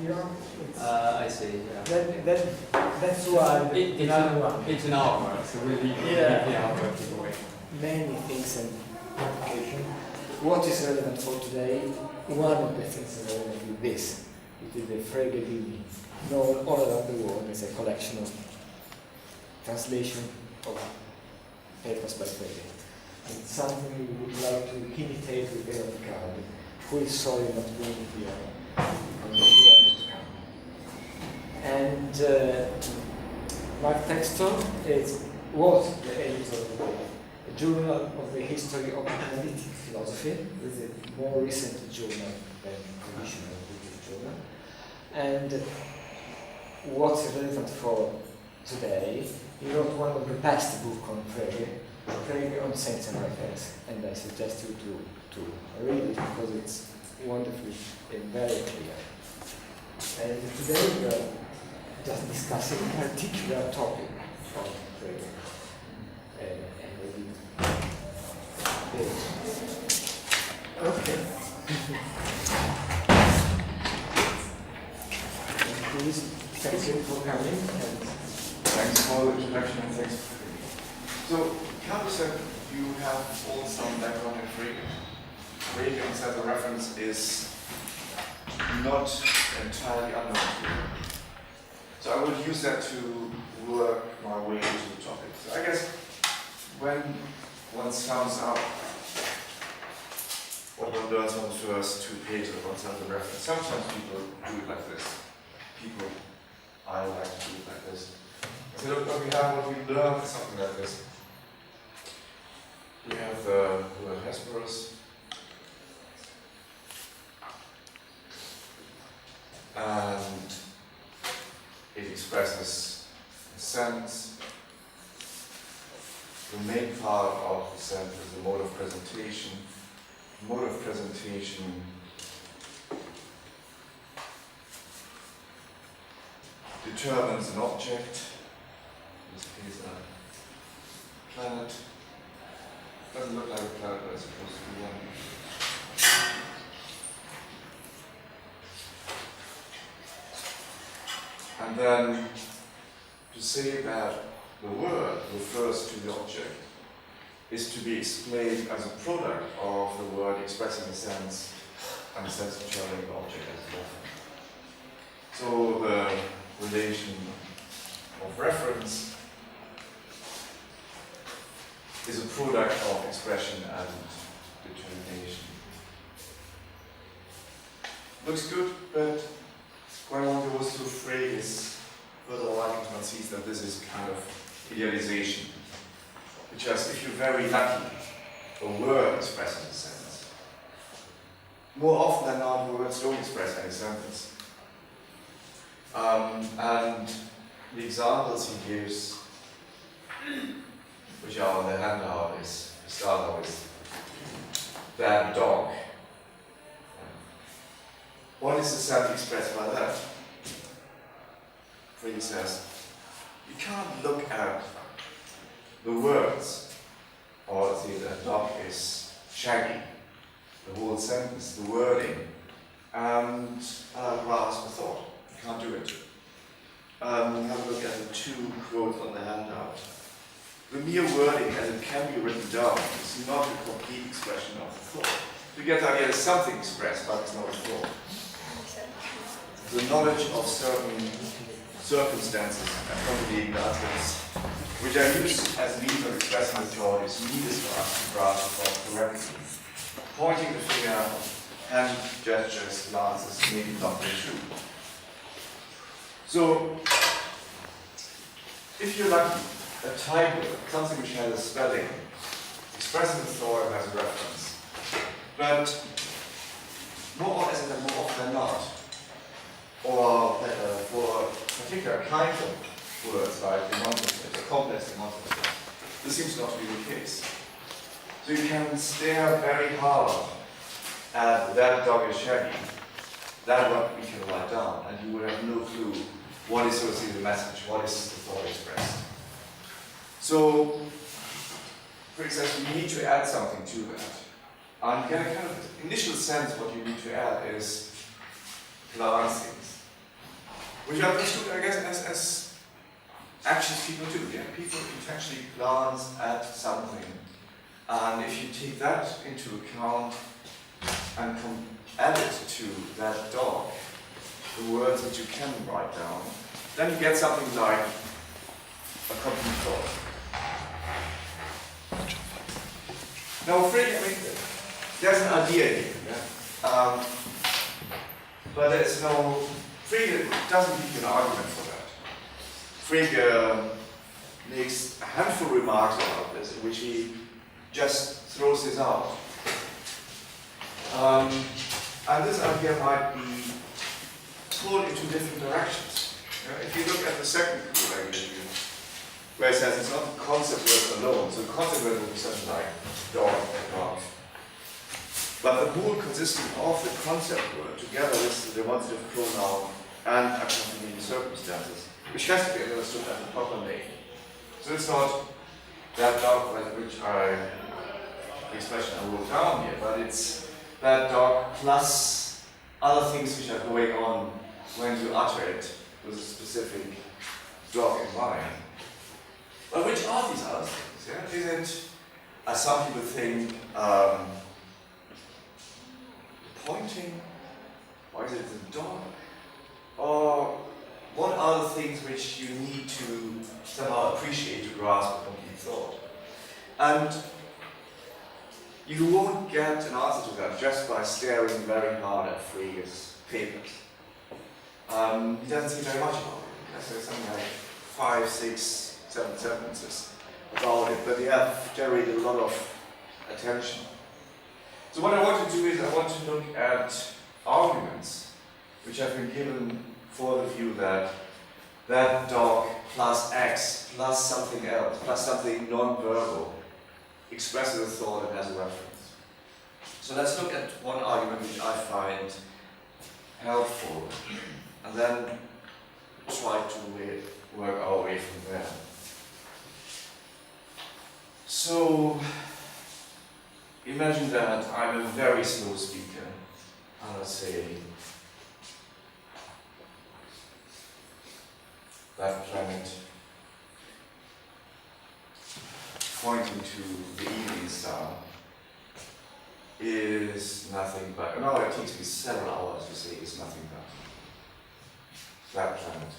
You know, I see. Yeah. that's why It's another one. It's an artwork, so we leave the artwork away. Many things and application. What is relevant for today? One of the things is relevant is this. It is the Frege Beaney, known all around the world as a collection of translation of papers by Frege. It's something we would like to imitate with the card. Who is sorry not being here because she wanted to come. And Mark Textor was the editor of the Journal of the History of Analytic Philosophy. This is a more recent journal than traditional British journal. And what's relevant for today, he wrote one of the best books on Frege on Saints and Reference, and I suggest you to read it because it's wonderfully and very clear. And today we are just discussing a particular topic of Frege. Okay. Please, thank you for coming. Thanks for the introduction and thanks for coming. So, Carlo said you have all some background in Frege. Frege, as a reference, is not entirely unknown to you. So I would use that to work my way into the topic. So I guess when one sums up what one learns on the first 2 pages of one sums a reference, sometimes people do it like this. I like to do it like this. So look, what we have, what we learn is something like this. We have the word Hesperus, and it expresses a sense. The main part of the sense is the mode of presentation. The mode of presentation determines an object, in this case a planet. Doesn't look like a planet, but it's supposed to be one. And then to say that the word refers to the object is to be explained as a product of the word expressing a sense and the sense of telling the object as a reference. So the relation of reference is a product of expression and determination. Looks good, but when one goes through Frege's further writings, one sees that this is kind of idealization. Because if you're very lucky, a word expresses a sentence. More often than not, words don't express any sentence. And the examples he gives, which are on the handout, is we start with that dog. What is the sense expressed by that? Frege says, you can't look at the words, or say that dog is shaggy, the whole sentence, the wording, and grasp the thought. You can't do it. Have a look at the 2 quotes on the handout. The mere wording as it can be written down is not a complete expression of the thought. You get the idea that something expressed, but it's not a thought. The knowledge of certain circumstances accompanying utterance, which are used as means of expressing the thought, is needed for us to grasp the thought correctly. Pointing the finger, hand gestures, glances may be not very true. So, if you're lucky, a type word, something which has a spelling, expressing the thought as a reference. But more often than not, or for particular kinds of words like demonstrative, complex demonstrative, this seems not to be the case. So you can stare very hard at that dog is shaggy, that what we can write down, and you will have no clue what is sort of the message, what is the thought expressed. So, for example, you need to add something to that. And get a kind of initial sense what you need to add is glancings. which are understood, I guess, as actions people do. Yeah? People intentionally glance at something. And if you take that into account and add it to that dog, the words that you can write down, then you get something like a complete thought. Now, Frege, I mean, there's an idea here, yeah? But there's no, Frege doesn't give you an argument for that. Frege makes a handful of remarks about this, in which he just throws this out. And this idea might be pulled into different directions. If you look at the second clue I gave you, where it says it's not the concept word alone, so the concept word would be something like dog or dog. But the whole consisting of the concept word together with the demonstrative pronoun and accompanying circumstances, which has to be understood as a proper name. So it's not that dog, like which the expression I wrote down here, but it's that dog plus other things which are going on when you utter it with a specific dog in mind. But which are these other things? Yeah? Is it, as some people think, pointing? Or is it the dog? Or what are the things which you need to somehow appreciate to grasp a complete thought? And you won't get an answer to that just by staring very hard at Frege's papers. He doesn't say very much about it. There's something like 5, 6, 7 sentences about it, but they have generated a lot of attention. So what I want to do is I want to look at arguments which have been given for the view that that dog plus X plus something else plus something non-verbal expresses a thought and has a reference. So let's look at one argument which I find helpful and then try to work our way from there. So imagine that I'm a very slow speaker, and I say that planet pointing to the evening star is nothing but, now it takes me several hours to say is nothing but that planet.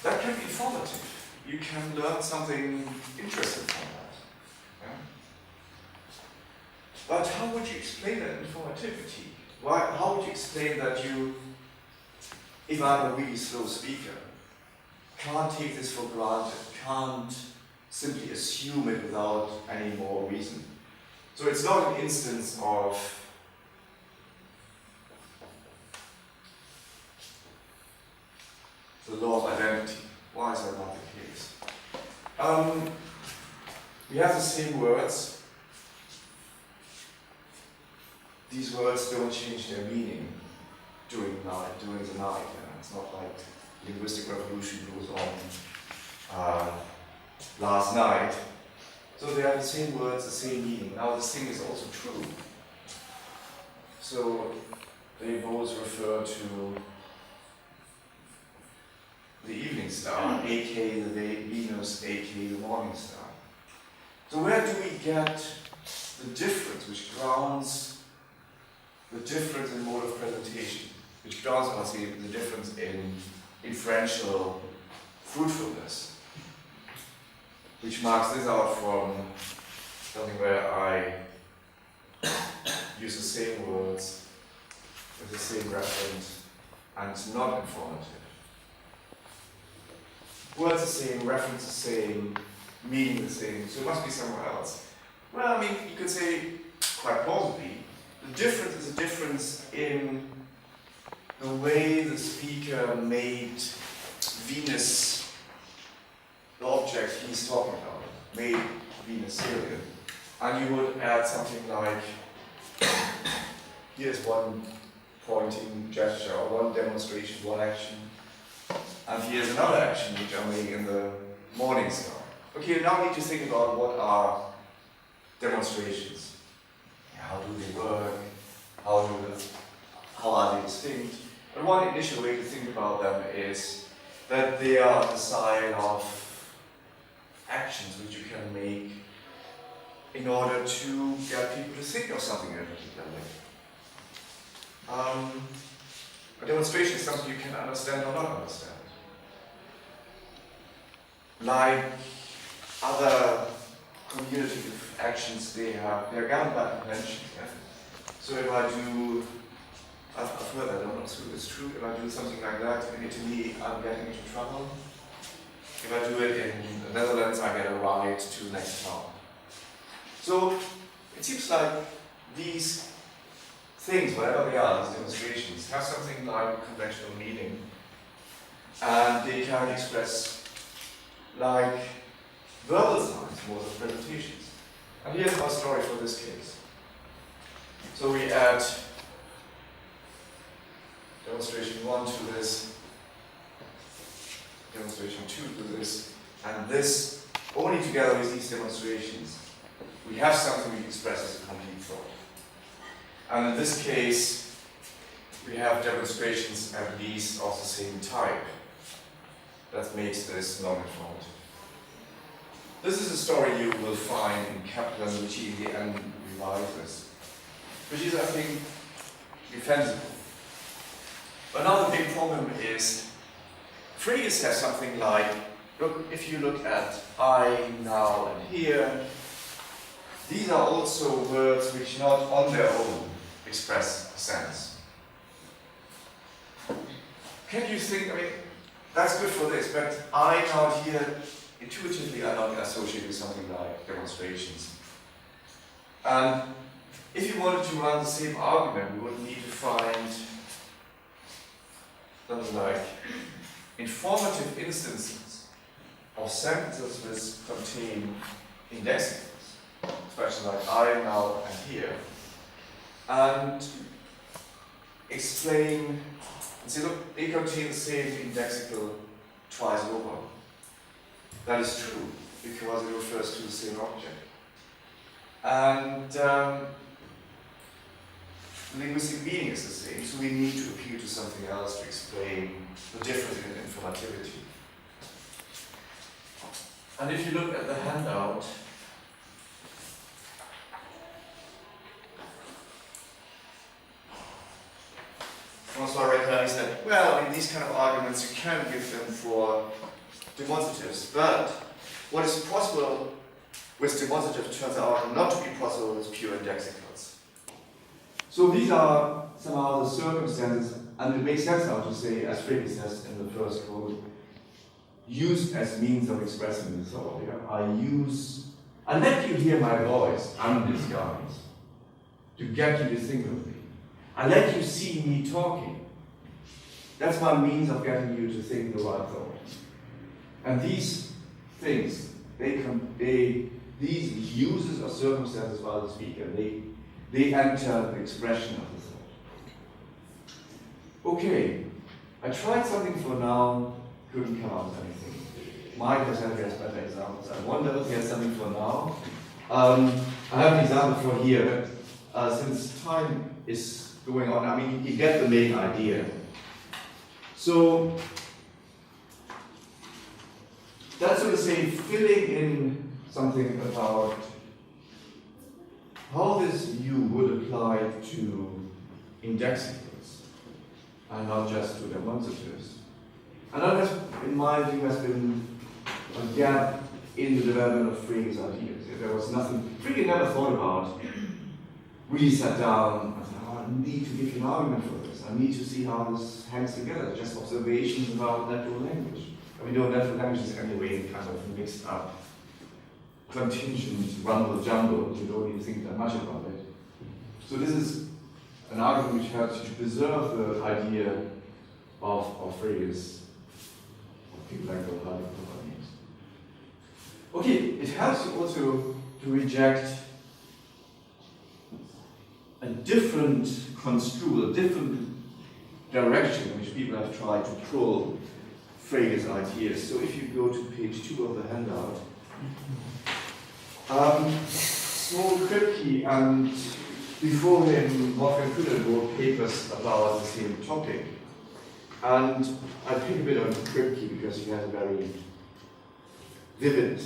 That can be informative. You can learn something interesting from that. Yeah? But how would you explain that informativity? How would you explain that you, if I'm a really slow speaker, can't take this for granted, can't simply assume it without any more reason? So it's not an instance of the law of identity. Why is that not the case? We have the same words. These words don't change their meaning during the night. Yeah? It's not like linguistic revolution goes on last night. So they have the same words, the same meaning. Now this thing is also true. So they both refer to the evening star, aka the Venus, aka the morning star. So where do we get the difference which grounds the difference in mode of presentation, which grounds, I say, the difference in inferential fruitfulness, which marks this out from something where I use the same words with the same reference and it's not informative. Words the same, reference the same, meaning the same, so it must be somewhere else. Well, I mean, you could say, quite plausibly, the difference is a difference in the way the speaker made Venus the object he's talking about, made Venus salient. And you would add something like, here's one pointing gesture, or one demonstration, one action. And here's another action which I'm making in the morning star. Okay, now we need to think about what are demonstrations. How do they work? how are they distinct? But one initial way to think about them is that they are the sign of actions which you can make in order to get people to think of something in a particular way. A demonstration is something you can understand or not understand. Like other communicative actions, they are governed by conventions. Yeah? So if I do, I've heard that, I don't know if it's true, if I do something like that in Italy, I'm getting into trouble. If I do it in the Netherlands, I get a ride to the next town. So it seems like these things, whatever they are, these demonstrations, have something like conventional meaning, and they can express like verbal signs, modes of presentations. And here's our story for this case. So we add demonstration 1 to this, demonstration 2 to this, and this, only together with these demonstrations, we have something we express as a complete thought. And in this case, we have demonstrations at least of the same type. That makes this non-informative. This is a story you will find in Kaplan, which he in the end revises, which is, I think, defensible. But now the big problem is, Frege says something like, look, if you look at I, now, and here, these are also words which not on their own express sense. Can you think, I mean, that's good for this, but I, now, here, intuitively are not associated with something like demonstrations. And if you wanted to run the same argument, we would need to find something like informative instances of sentences which contain indexicals, expressions like I, now, and here, and explain and say, look, they contain the same indexical twice over. That is true, because it refers to the same object. And linguistic meaning is the same, so we need to appeal to something else to explain the difference in informativity. And if you look at the handout, François recognized that, well, in these kind of arguments, you can give them for demonstratives, but what is possible with demonstrative turns out not to be possible with pure indexicals. So these are somehow the circumstances, and it makes sense now to say, as Frege says in the first quote, used as means of expressing the thought. Yeah? I let you hear my voice under these garments to get you to think of me. I let you see me talking. That's my means of getting you to think the right thought. And these things, these uses of circumstances by the speaker, they enter the expression of the thought. Okay, I tried something for now, couldn't come up with anything. Mike has better examples. I wonder if he has something for now. I have an example for here, but since time is going on, I mean, you get the main idea. So, that's sort of say filling in something about how this view would apply to indexicals and not just to demonstratives. And that has, in my view, has been a gap in the development of Frege's ideas. There was nothing, Frege never thought about, really sat down and said, oh, I need to give you an argument for this. I need to see how this hangs together, just observations about natural language. I mean, natural language is anyway kind of mixed up, contingent, rumble, jumble, you don't even think that much about it. So this is an argument which helps you to preserve the idea of Frege's, of people like the Okay, it helps you also to reject a different construal, a different direction in which people have tried to pull Frege's ideas. So if you go to page 2 of the handout, small Kripke and before him, Wolfgang Kühler wrote papers about the same topic. And I pick a bit on Kripke because he has a very vivid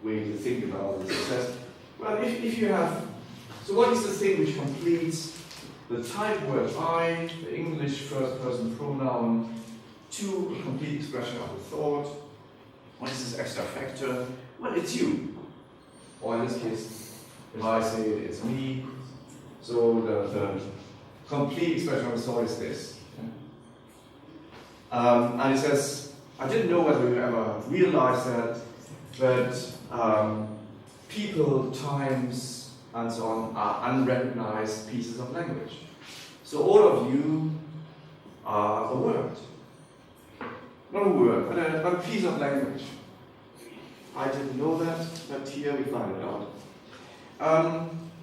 way to think about it. He says, well, if you have, so what is the thing which completes the type word I, the English first person pronoun, to a complete expression of a thought? What is this extra factor? Well, it's you. Or in this case, if I say it, it's me. So the complete expression of a thought is this. And he says, I didn't know whether you ever realized that, but people, times, and so on are unrecognized pieces of language. So all of you are a word. Not a word, but a piece of language. I didn't know that, but here we find it out.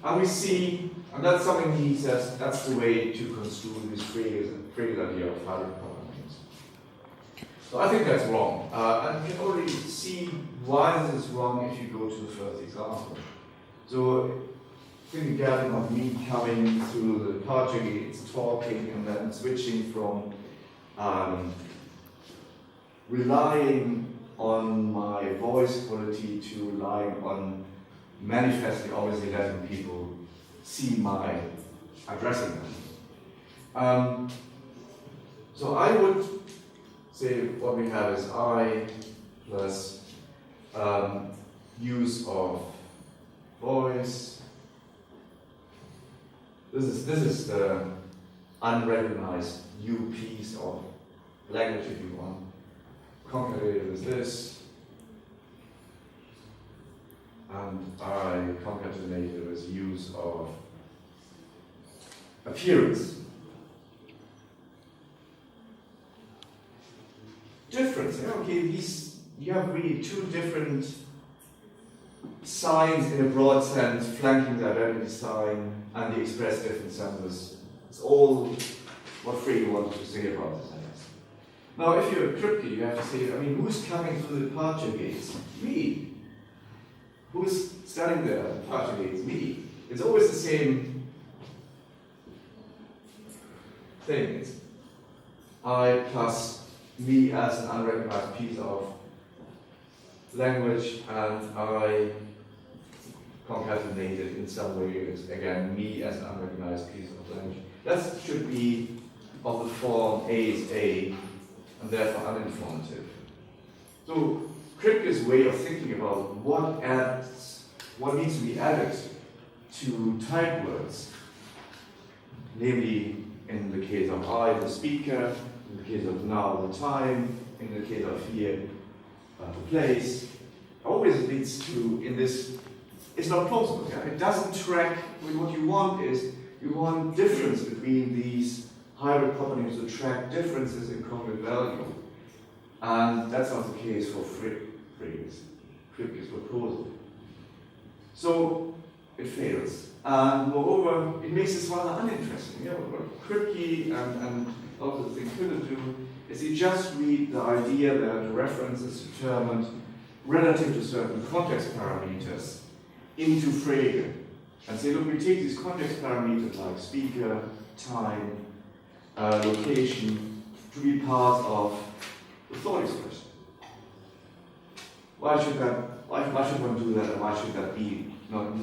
And we see, and that's something he says, that's the way to construe this phrase idea of hybrid properties. So I think that's wrong. And you can already see why this is wrong if you go to the first example. So think again of me coming through the Portuguese, talking, and then switching from relying on my voice quality to relying on manifestly, obviously, letting people see my addressing them. So I would say what we have is I plus use of voice. This is the unrecognized you piece of language, if you want. Concatenated with this, and I concatenated with use of appearance. Difference. Okay, these you have really two different signs in a broad sense, flanking the identity sign and the express different senses. It's all what Frege wanted to say about this. Now, if you're a Kripke, you have to say, who's coming through the departure gates? Me. Who's standing there at the departure gates? Me. It's always the same thing. It's I plus me as an unrecognized piece of language, and I concatenated in some way is again me as an unrecognized piece of language. That should be of the form A is A, and therefore uninformative. So Kripke's way of thinking about what needs to be added to type words, namely in the case of I, the speaker, in the case of now, the time, in the case of here, the place, always leads to, in this, it's not plausible. Yeah? It doesn't track with what you want is, you want difference between these hybrid properties to track differences in concrete value. And that's not the case for Frege's proposal. So it fails. And moreover, it makes this rather uninteresting. Yeah, what Kripke and also the thing Kühler do is you just read the idea that the reference is determined relative to certain context parameters into Frege. And say, look, we take these context parameters like speaker, time, location, to be part of the thought expression. Why should one do that, and why should that be not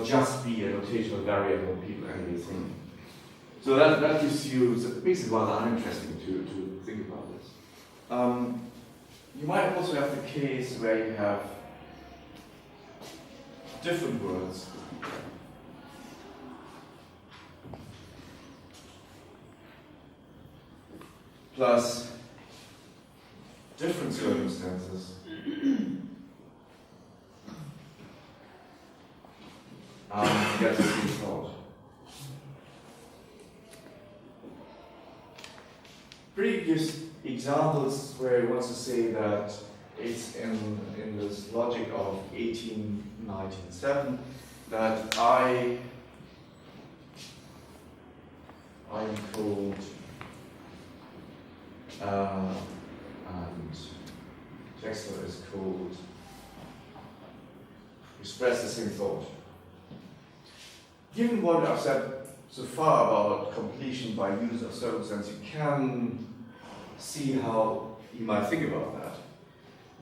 just be a notational variable people actually think? So that gives you, it makes it rather uninteresting to think about this. You might also have the case where you have different words. Plus different circumstances. Get the same thought. Frege gives examples where he wants to say that it's in this logic of 1897 that I'm called and Textor is called express the same thought. given what I've said so far about completion by use of circumstance, you can see how you might think about that.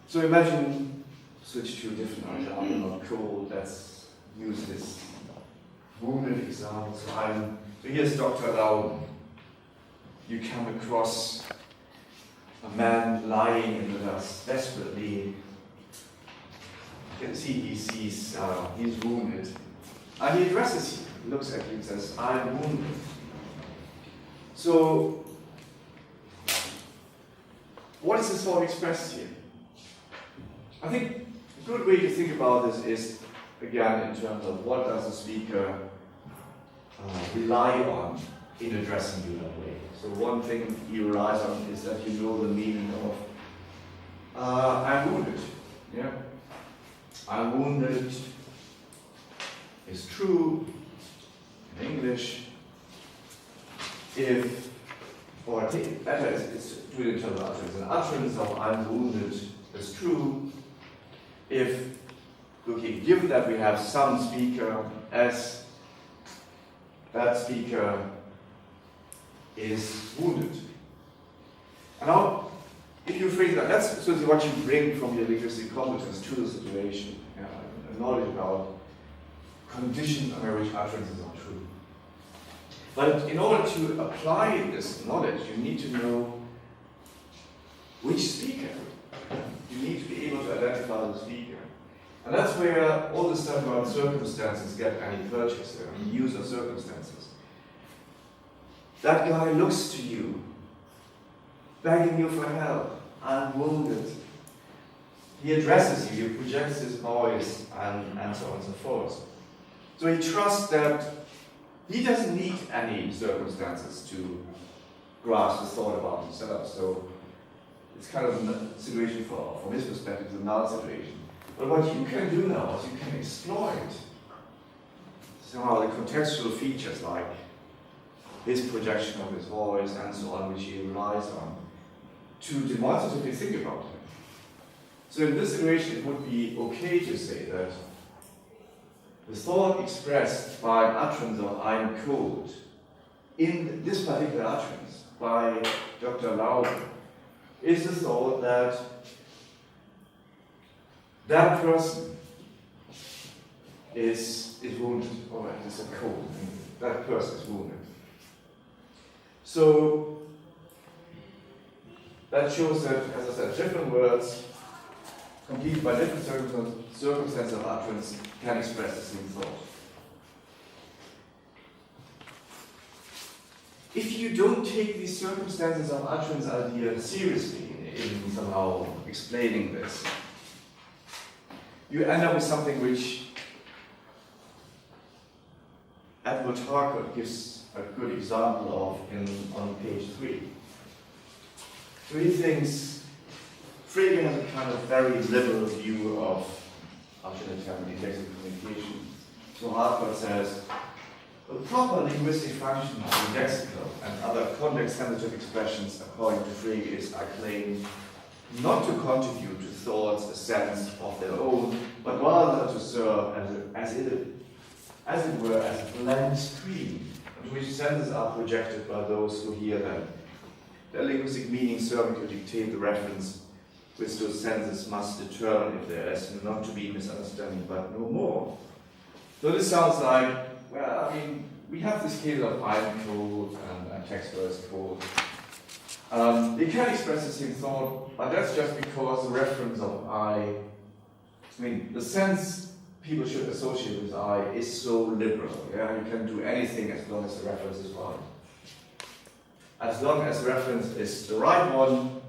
So imagine, switch to a different example, not cold, let's use this wounded example. So here's Dr. Lau. You come across a man lying in the dust, desperately. You can see he's wounded. And he addresses you, he looks at you and says, I'm wounded. So, what is this thought expressed here? I think a good way to think about this is, again, in terms of what does the speaker rely on in addressing you that way. So one thing he relies on is that you know the meaning of I'm wounded. Yeah? I'm wounded is true in English if, or better is do it in terms of utterance. An utterance of I'm wounded is true if, okay, given that we have some speaker as that speaker is wounded. And now, if you phrase that, that's sort of what you bring from your linguistic competence to the situation. A knowledge about conditions under which utterances are true. But in order to apply this knowledge, you need to know which speaker. You need to be able to identify the speaker. And that's where all the stuff about circumstances get any purchase, the use of circumstances. That guy looks to you, begging you for help, I'm wounded. He addresses you, he projects his voice, and so on and so forth. So he trusts that he doesn't need any circumstances to grasp his thought about himself. So it's kind of a situation from his perspective, a null situation. But what you can do now is you can exploit somehow the contextual features like his projection of his voice and so on, which he relies on, to demonstratively think about him. So in this situation, it would be okay to say that the thought expressed by an utterance of I'm cold, in this particular utterance by Dr. Lau, is the thought that that person is wounded, or it's a cold, that person is wounded. So that shows that, as I said, different words completed by different circumstances of utterance can express the same thought. If you don't take these circumstances of utterance idea seriously in somehow explaining this, you end up with something which Edward Harcourt gives a good example of on page 3. So he thinks Frege has a kind of very liberal view of utilitarian lexical communication. So Harcourt says, a proper linguistic function of lexical and other context-sensitive expressions, according to Frege, is, I claim, not to contribute to thoughts a sense of their own, but rather to serve as it were, as a blank screen, into which sentences are projected by those who hear them. Their linguistic meaning serving to dictate the reference which those sentences must determine if there is not to be misunderstanding, but no more. So this sounds like, well, I mean, we have this case of I'm cold and Textor is cold. They can express the same thought, but that's just because the reference of I mean, the sense people should associate with I is so liberal. Yeah, you can do anything as long as the reference is right. As long as the reference is the right one,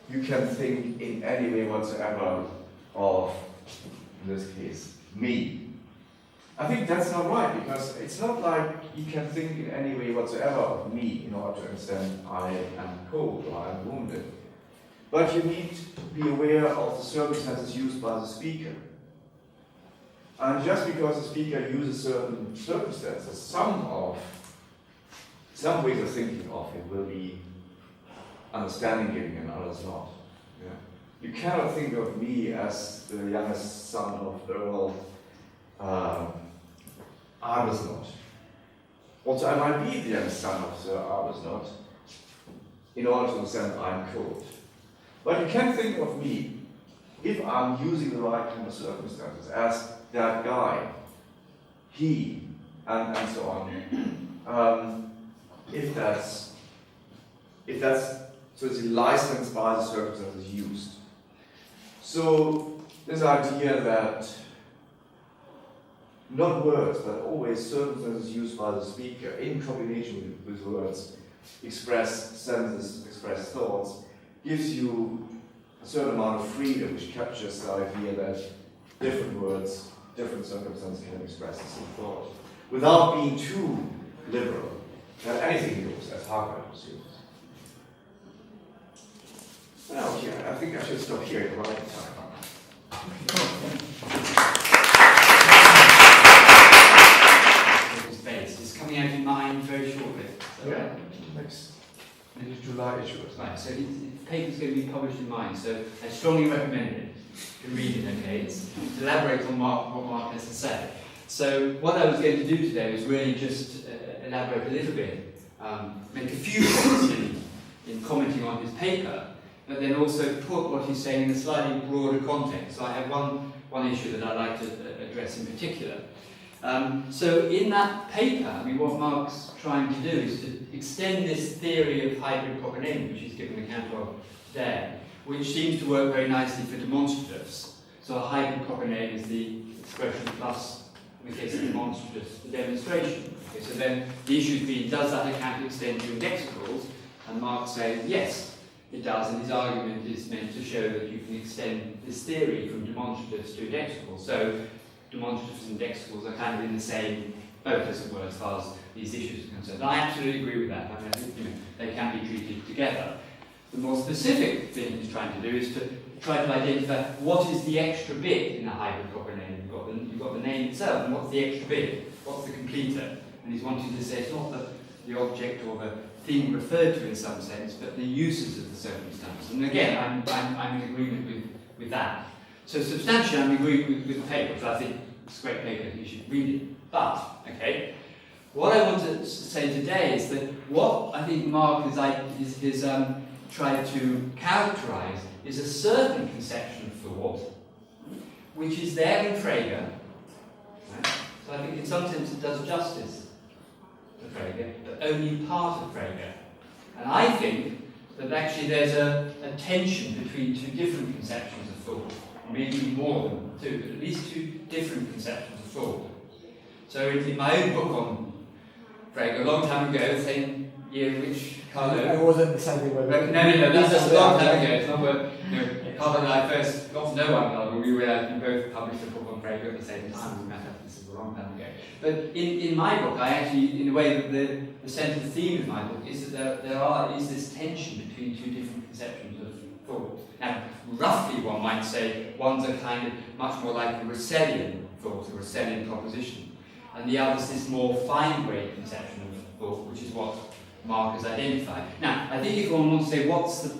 you can think in any way whatsoever of, in this case, me. I think that's not right, because it's not like you can think in any way whatsoever of me in order to understand I am cold or I am wounded. But you need to be aware of the circumstances used by the speaker. And just because the speaker uses certain circumstances, some ways of thinking of it will be understanding giving and others not. Yeah. You cannot think of me as the youngest son of Earl I was not. Also, I might be the young son of the I was not, in order to understand I'm cold. But you can think of me, if I'm using the right kind of circumstances, as that guy, he, and so on. If that's so it's licensed by the circumstances used. So this idea that not words, but always circumstances used by the speaker in combination with words, express senses, express thoughts, gives you a certain amount of freedom, which captures the idea that different words, different circumstances can express the same thought, without being too liberal, that anything goes, as Harvard assumes. Well, yeah, I think I should stop here at the right time. It's coming out in mind very shortly. So yeah, next July issue. Right, so the paper's going to be published in Mind, so I strongly recommend it. You can read it, okay? It's elaborate on what Mark has to say. So what I was going to do today was really just elaborate a little bit, make a few points in commenting on his paper, but then also put what he's saying in a slightly broader context. So I have one issue that I'd like to address in particular. So in that paper, I mean, what Mark's trying to do is to extend this theory of hybrid proper naming, which he's given account of today, which seems to work very nicely for demonstratives. So a hybrid proper name is the expression plus, in the case of demonstratives, the demonstration. Okay, so then the issue being, does that account extend to indexicals? And Mark's saying, yes, it does, and his argument is meant to show that you can extend this theory from demonstratives to indexicals. So demonstratives and indexicals are kind of in the same boat, as it were, as far as these issues are concerned. And I absolutely agree with that. I mean, I think they can be treated together. The more specific thing he's trying to do is to try to identify what is the extra bit in a hybrid proper name. You've got the name itself, and what's the extra bit? What's the completer? And he's wanting to say it's not the object or the thing referred to in some sense, but the uses of the circumstance. And again, I'm in agreement with that. So substantially, I'm in agreement with the paper, because I think it's a great paper, you should read it. But, okay, what I want to say today is that what I think Mark has tried to characterize is a certain conception of thought, which is there in Frege. Right? So I think in some sense it does justice to Frege, but only part of Frege. And I think that actually there's a tension between two different conceptions of thought, maybe more than two, but at least two different conceptions of thought. So in my own book on Frege, a long time ago, the same year in which Carlo... I wasn't deciding whether... No, that's a long time ago. It's not where Carlo and I first got to know one another. We both published a book on Frege at the same time. This is a long time ago. But in my book, I actually, in a way, the central theme of my book is that there is this tension between two different conceptions of thought. Now, roughly one might say one's a kind of much more like a Russellian thought, a Russellian proposition, and the other's this more fine-grained conception of thought, which is what Mark has identified. Now, I think if one wants to say what's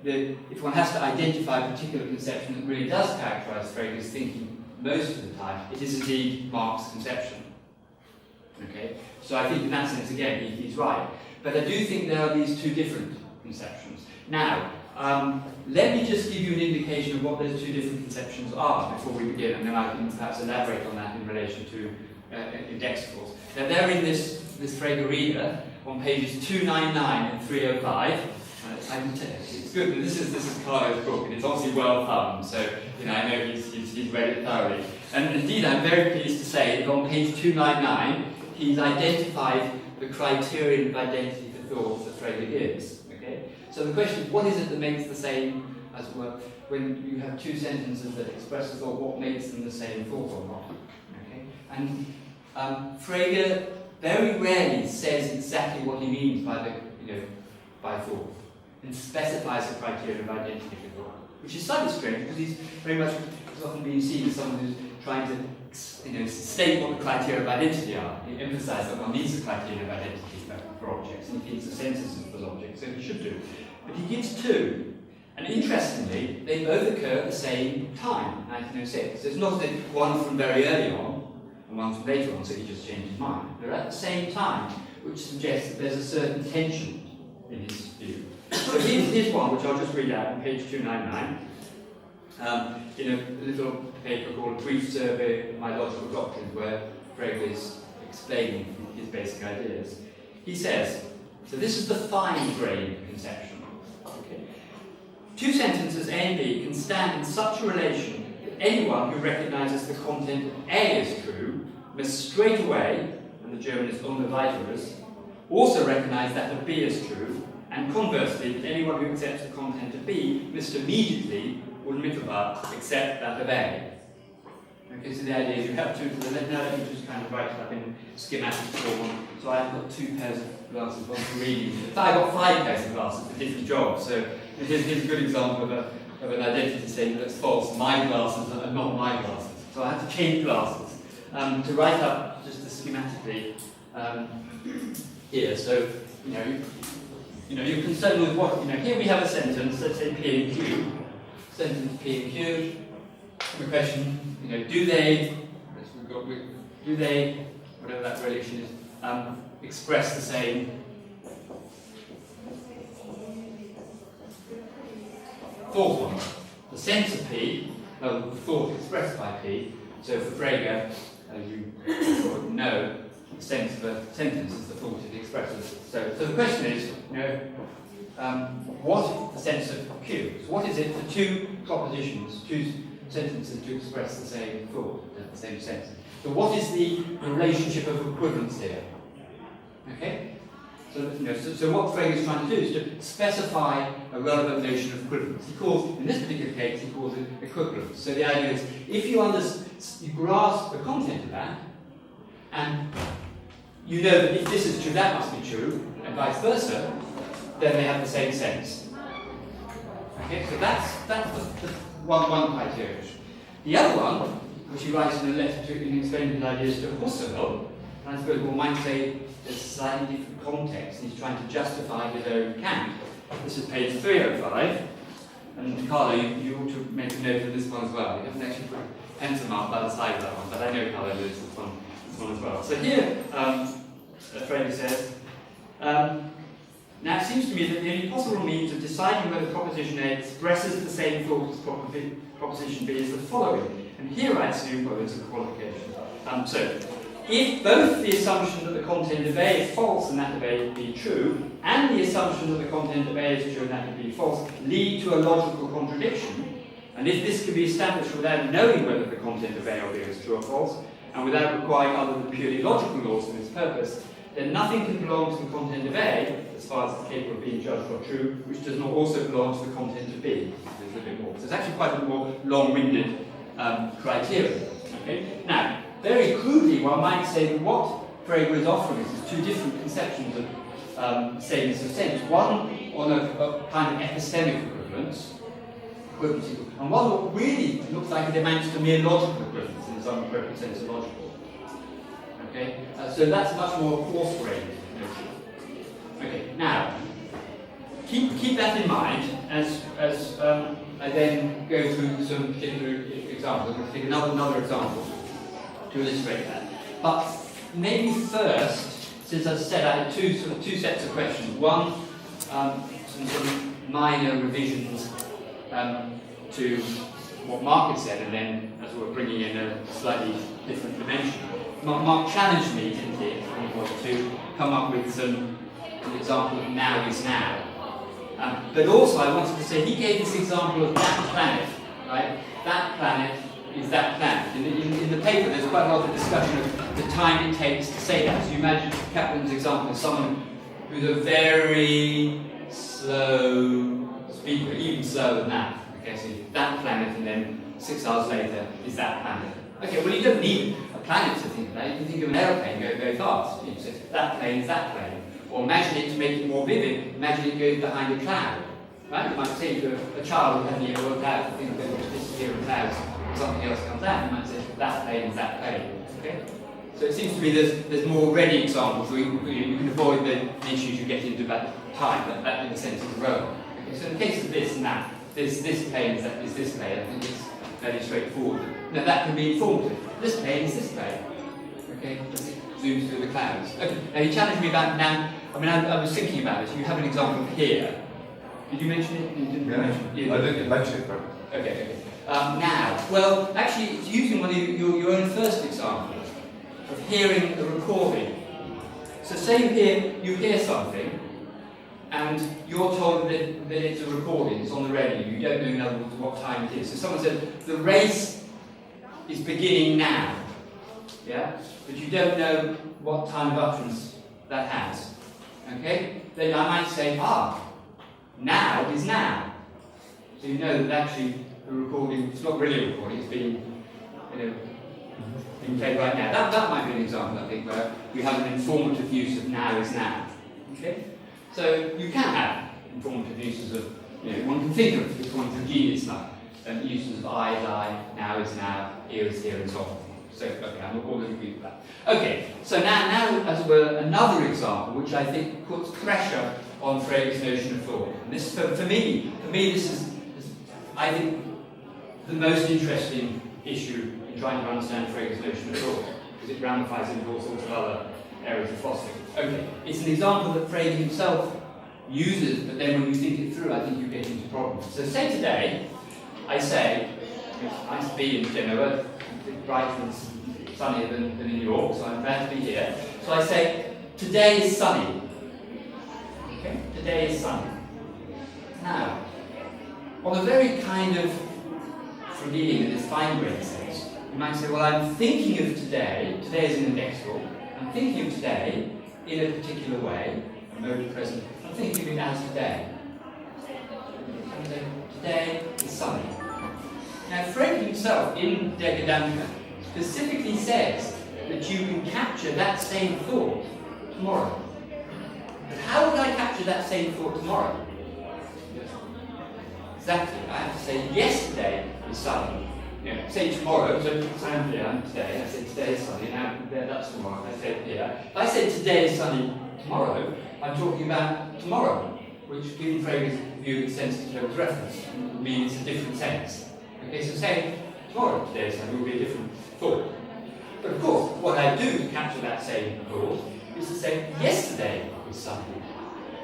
if one has to identify a particular conception that really does characterize Frege's thinking most of the time, it is indeed Mark's conception. Okay? So I think in that sense, again, he's right. But I do think there are these two different conceptions. Now, let me just give you an indication of what those two different conceptions are before we begin, and then I can perhaps elaborate on that in relation to indexicals. Now, they're in this Frege reader on pages 299 and 305. I can tell you, it's good that this is Carlo's book, and it's obviously well thumbed, so I know he's read it thoroughly. And indeed, I'm very pleased to say that on page 299, he's identified the criterion of identity for thought that Frege gives. Okay? So the question is, what is it that makes the same, as it were, when you have two sentences that express a thought, what makes them the same thought or not? Okay? And Frege very rarely says exactly what he means by by thought, and specifies a criterion of identity for thought, which is slightly strange because he's very much often being seen as someone who's trying to state what the criteria of identity are. He emphasizes that one needs a criterion of identity for objects, and he thinks the senses of those objects, so he should do. But he gives two, and interestingly, they both occur at the same time, 1906. So it's not that one from very early on, and one's from later on, so he just changed his mind. They're at the same time, which suggests that there's a certain tension in his view. So here's one, which I'll just read out on page 299, in a little paper called A Brief Survey of My Logical Doctrines, where Frege is explaining his basic ideas. He says, so this is the fine-grained conception. Okay. Two sentences A and B can stand in such a relation that anyone who recognises the content of A as true must straight away, and the German is ohne weiteres, also recognise that of B as true, and conversely, that anyone who accepts the content of B must immediately, unmittelbar, accept that of A. Okay, so the idea is you have two to the left. Now let me just kind of write it up in schematic form. So I've got 2 pairs of glasses, one for reading. So I've got 5 pairs of glasses for different jobs. So here's a good example of an identity statement that's false. My glasses are not my glasses. So I have to change glasses to write up just schematically here. So you're concerned with what here we have a sentence. Let's say P and Q. Sentence P and Q. The question, do they, whatever that relation is, express the same thought on it? The sense of P, the thought expressed by P. So for Frege, as you sort of know, the sense of a sentence is the thought it expresses. So the question is, what is the sense of Q? So what is it for two propositions, two sentences to express the same thought, the same sense? So what is the relationship of equivalence here? Okay? So what Frege is trying to do is to specify a relevant notion of equivalence. In this particular case, he calls it equivalence. So the idea is, if you grasp the content of that, and you know that if this is true, that must be true, and vice versa, then they have the same sense. Okay, so that's the one criteria. The other one, which he writes in a letter to explaining his ideas to Husserl, and I suppose one might say there's a slightly different context. He's trying to justify his own camp. This is page 305, and Carlo, you ought to make a note of this one as well. You haven't actually put a pencil mark by the side of that one, but I know Carlo knows this one as well. So here, Frege says, now it seems to me that the only possible means of deciding whether proposition A expresses the same thought as proposition B is the following. And here I assume, well, there's a qualification. So, if both the assumption that the content of A is false and that of A be true, and the assumption that the content of A is true and that of B false, lead to a logical contradiction, and if this can be established without knowing whether the content of A or B is true or false, and without requiring other than purely logical laws for this purpose, then nothing can belong to the content of A, as far as it's capable of being judged or true, which does not also belong to the content of B. There's a bit more. So it's actually quite a more long-winded criteria. Okay? Now, very crudely, one might say that what Frege is offering is two different conceptions of sameness of sense. One on a kind of epistemic equivalence, and one that really looks like it amounts to mere logical equivalence in some appropriate sense of logical. Okay, so that's much more coarse-grained notion. Okay, now keep that in mind as I then go through some particular examples. I'm going to take another example to illustrate that. But maybe first, since as I said, I had two sets of questions. One, some minor revisions to what Mark had said, and then as we're bringing in a slightly different dimension. Mark challenged me, didn't he, to come up with an example of now is now. But also I wanted to say, he gave this example of that planet, right? That planet is that planet. In the paper there's quite a lot of discussion of the time it takes to say that. So you imagine Kaplan's example of someone who's a very slow speaker, even slower than that. Okay, so that planet, and then 6 hours later is that planet. Okay, well you don't need a planet to think about. You can think of an aeroplane going very fast. You say, that plane is that plane. Or imagine it, to make it more vivid, imagine it goes behind a cloud. Right? You might say to a child who hasn't yet worked out the thing that will disappear in clouds, something else comes out, you might say, that plane is that plane. Okay? So it seems to me there's more ready examples where you can avoid the issues you get into about time, that in a sense is relevant. Okay? So in the case of this and that, this plane is this plane, I think it's fairly straightforward. Now that can be informative. This plane is this plane. Okay, zooms through the clouds. Okay, now you challenged me about now. I mean, I was thinking about this. You have an example here. Did you mention it? You didn't mention it. I didn't mention it, but Okay. Now, well, actually, it's using one of your own first example of hearing a recording. So, say you hear something, and you're told that it's a recording, it's on the radio. You don't know, in other words, what time it is. So, someone said the race is beginning now. Yeah, but you don't know what time of utterance that has. Okay, then I might say, now is now. So you know that actually the recording, it's not really a recording, it's being played right now. That might be an example, I think, where we have an informative use of now is now. Okay? So you can have informative uses of, one can think of, if one genius like, uses of I is I, now is now, here is here, and so on. So, okay, I'm all going to agree with that. Okay, so now, as it were, another example, which I think puts pressure on Frege's notion of thought. And this, for me, this is, I think, the most interesting issue in trying to understand Frege's notion of thought, because it ramifies into all sorts of other areas of philosophy. Okay, it's an example that Frege himself uses, but then when you think it through, I think you get into problems. So say today, I say, it's nice to be in Genova, it's brighter and sunnier than in York, so I'm glad to be here. So I say, today is sunny. Okay, today is sunny. Now, on a very kind of Freudian, in this fine-grained sense, you might say, well, I'm thinking of today is an indexicals, I'm thinking of today in a particular way, a mode of present, I'm thinking of it as today. Today is sunny. Now, Frege himself, in Der Gedanke, specifically says that you can capture that same thought tomorrow. But how would I capture that same thought tomorrow? Exactly, I have to say yesterday is sunny. Say tomorrow, so I'm here, I'm today, I say today is sunny, now that's tomorrow, I say it here. If I say today is sunny tomorrow, I'm talking about tomorrow, which, given Frege's view of sense terms reference, means a different sense. Okay, so saying tomorrow, today is sunny, will be a different thought. But of course, what I do to capture that same thought is to say yesterday was sunny.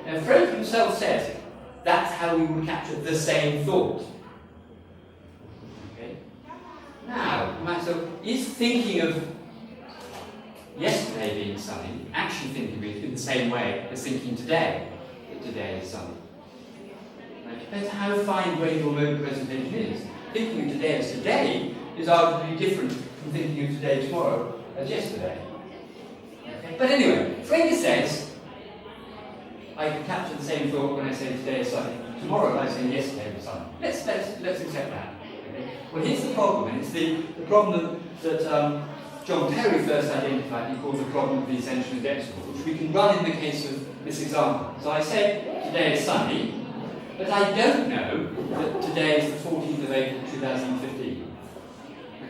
Now, Frege himself says that's how we would capture the same thought. Okay? Now, so is thinking of yesterday being sunny actually thinking of it in the same way as thinking today that today is sunny? It depends how fine-grained your mode of presentation is. Thinking of today as today is arguably different from thinking of today tomorrow as yesterday. Okay? But anyway, Frege says I can capture the same thought when I say today is sunny. Tomorrow I say yesterday was sunny. Let's accept that. Okay? Well, here's the problem, and it's the problem that John Perry first identified. He called the problem of the essential indexicals, which we can run in the case of this example. So I say today is sunny, but I don't know that today is the 14th of April 2015.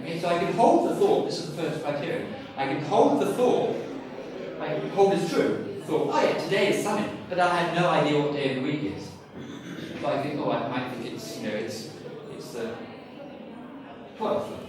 Okay, so I can hold the thought. This is the first criterion. I can hold the thought. I can hold as true. Thought, oh yeah, today is sunny, but I have no idea what day of the week is. So I think, I might think it's the 12th of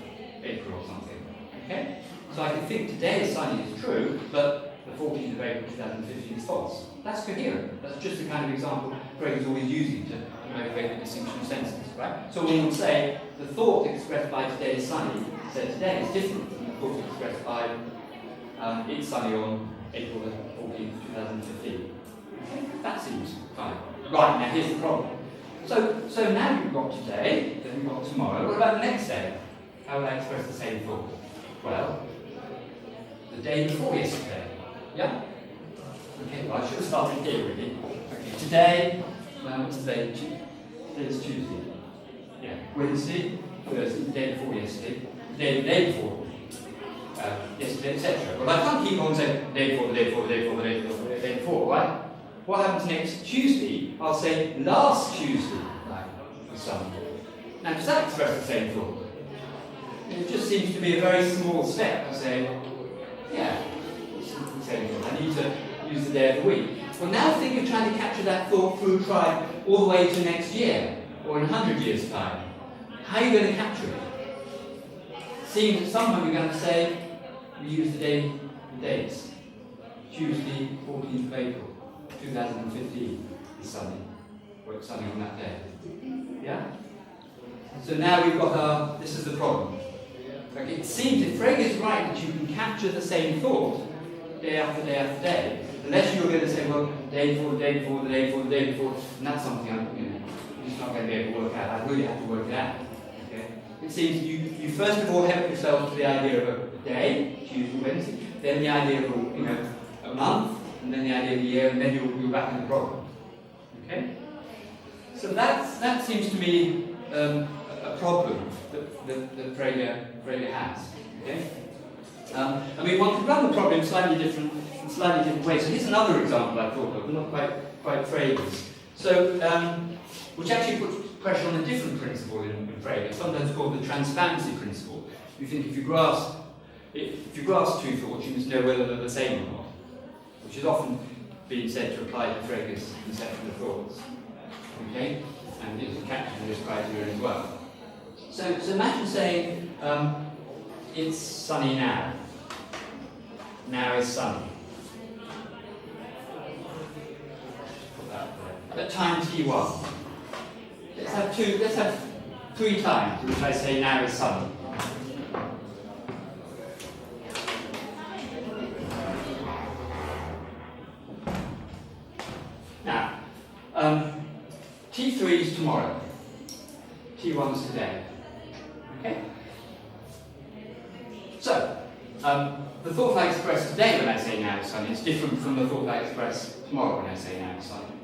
April or something. Okay? So I can think today is sunny is true, but the 14th of April 2015 is false. That's coherent. That's just the kind of example Frege is always using to motivate the distinction of senses, right? So one would say the thought expressed by today is sunny said today is different from the thought expressed by it's sunny on April 14th, 2015. That seems fine. Right, now here's the problem. So now you've got today, then we've got tomorrow. What about the next day? How would I express the same thought? Well, the day before yesterday. Yeah? Okay, well I should have started here really. Okay, today, what's the day? Today is Tuesday. Yeah, Wednesday, Thursday, the day before yesterday, the day before. Yesterday, etc. But I can't keep on saying day before, the day before, the day before, the day before, the day before, right? What happens next Tuesday? I'll say last Tuesday, like the sun. Now, does that express the same thought? It just seems to be a very small step to say, yeah, it's the same thought. I need to use the day of the week. Well, now think of trying to capture that thought through time all the way to next year, or in 100 years' time. How are you going to capture it? Seeing that someone you're going to say, we use the day dates. Tuesday, 14th of April, 2015 is sunny. Or it's sunny on that day. Yeah? So now we've got our, this is the problem. Okay, it seems if Frege is right that you can capture the same thought day after day after day, unless you're going to say, well, day before, the day before, the day before, the day before, and that's something I'm just not going to be able to work out. I really have to work it out. Okay? It seems you first of all help yourself to the idea of a day, Tuesday, Wednesday, then the idea of a month, and then the idea of a year, and then you're back in the problem. Okay? So that seems to me a problem that Frege has. Okay? I mean, one could run the problem in slightly different ways. So here's another example I thought of, not quite Frege's. So, which actually puts pressure on a different principle in Frege, sometimes called the transparency principle. You think if you grasp two thoughts, you must know whether they're the same or not, which has often been said to apply to Frege's conception of thoughts. Okay, and it's captured in this criteria as well. So imagine saying it's sunny now. Now is sunny. Put that there. At time t1. Let's have 3 times in which I say now is sunny. Now, T3 is tomorrow. T1 is today. Okay? So, the thought I express today when I say now is sunny is different from the thought I express tomorrow when I say now is sunny.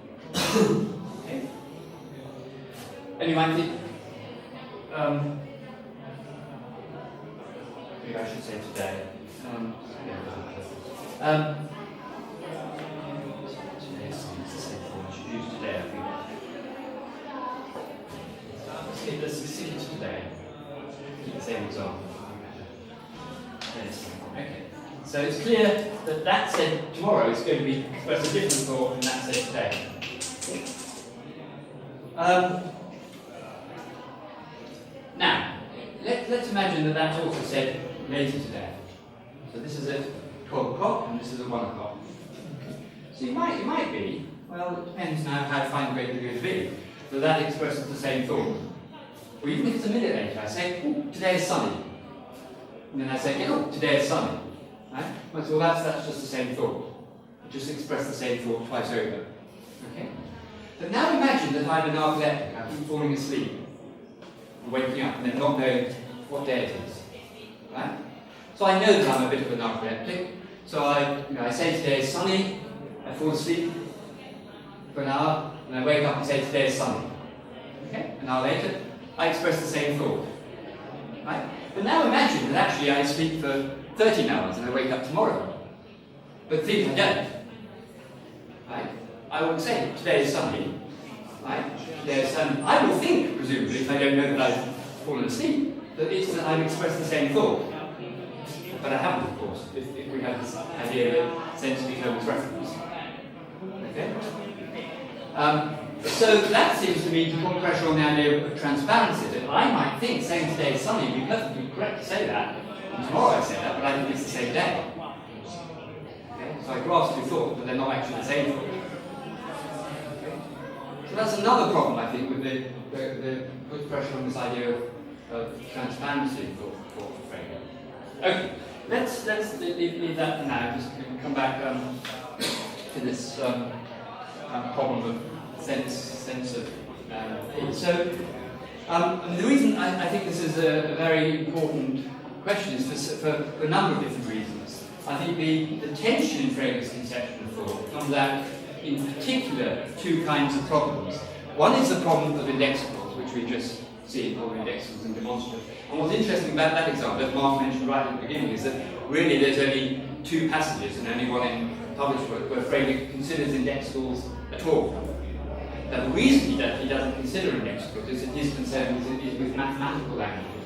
Okay? And you might think, maybe I should say today. Today's sunny, it's the same form. I should use today, I think. Let's stick it to today. Keep the same example. Okay. So it's clear that that said tomorrow is going to be express a different thought than that said today. Now, let's imagine that also said later today. So this is at 12 o'clock and this is at 1 o'clock. So it might be, well, it depends now how fine grained you're going to be, that expresses the same thought. Or even if it's a minute later, I say, oh, today is sunny. And then I say, oh, today is sunny. Right? Well, that's just the same thought. I just express the same thought twice over. Okay? But now imagine that I'm a narcoleptic. I keep falling asleep and waking up and then not knowing what day it is. Right? So I know that I'm a bit of a narcoleptic. So I say today is sunny. I fall asleep for an hour and I wake up and say today is sunny. Okay? An hour later, I express the same thought. Right? But now imagine that actually I sleep for 13 hours and I wake up tomorrow. But think I don't. Right? I would say today is sunny. Right? Today is sunny. I will think, presumably, if I don't know that I've fallen asleep, that I've expressed the same thought. But I haven't, of course, if we have this idea of sensory terms reference. Okay? So that seems to me to put pressure on the idea of transparency, that I might think saying today is sunny would be perfectly correct to say that, and tomorrow I say that, but I think it's the same day. Okay? So I grasp two thoughts, but they're not actually the same thought. Okay? So that's another problem, I think, with the put pressure on this idea of transparency for Frege. Okay, let's leave that for now, just come back to this problem of sense of So the reason I think this is a very important question is for a number of different reasons. I think the tension in Frege's conception of thought comes out in particular two kinds of problems. One is the problem of indexicals, which we just see in all indexicals and demonstrative. And what's interesting about that example, as Mark mentioned right at the beginning, is that really there's only 2 passages and only one in published work where Frege considers indexicals at all. Now the reason he doesn't consider indexicals is that his concern is with mathematical languages.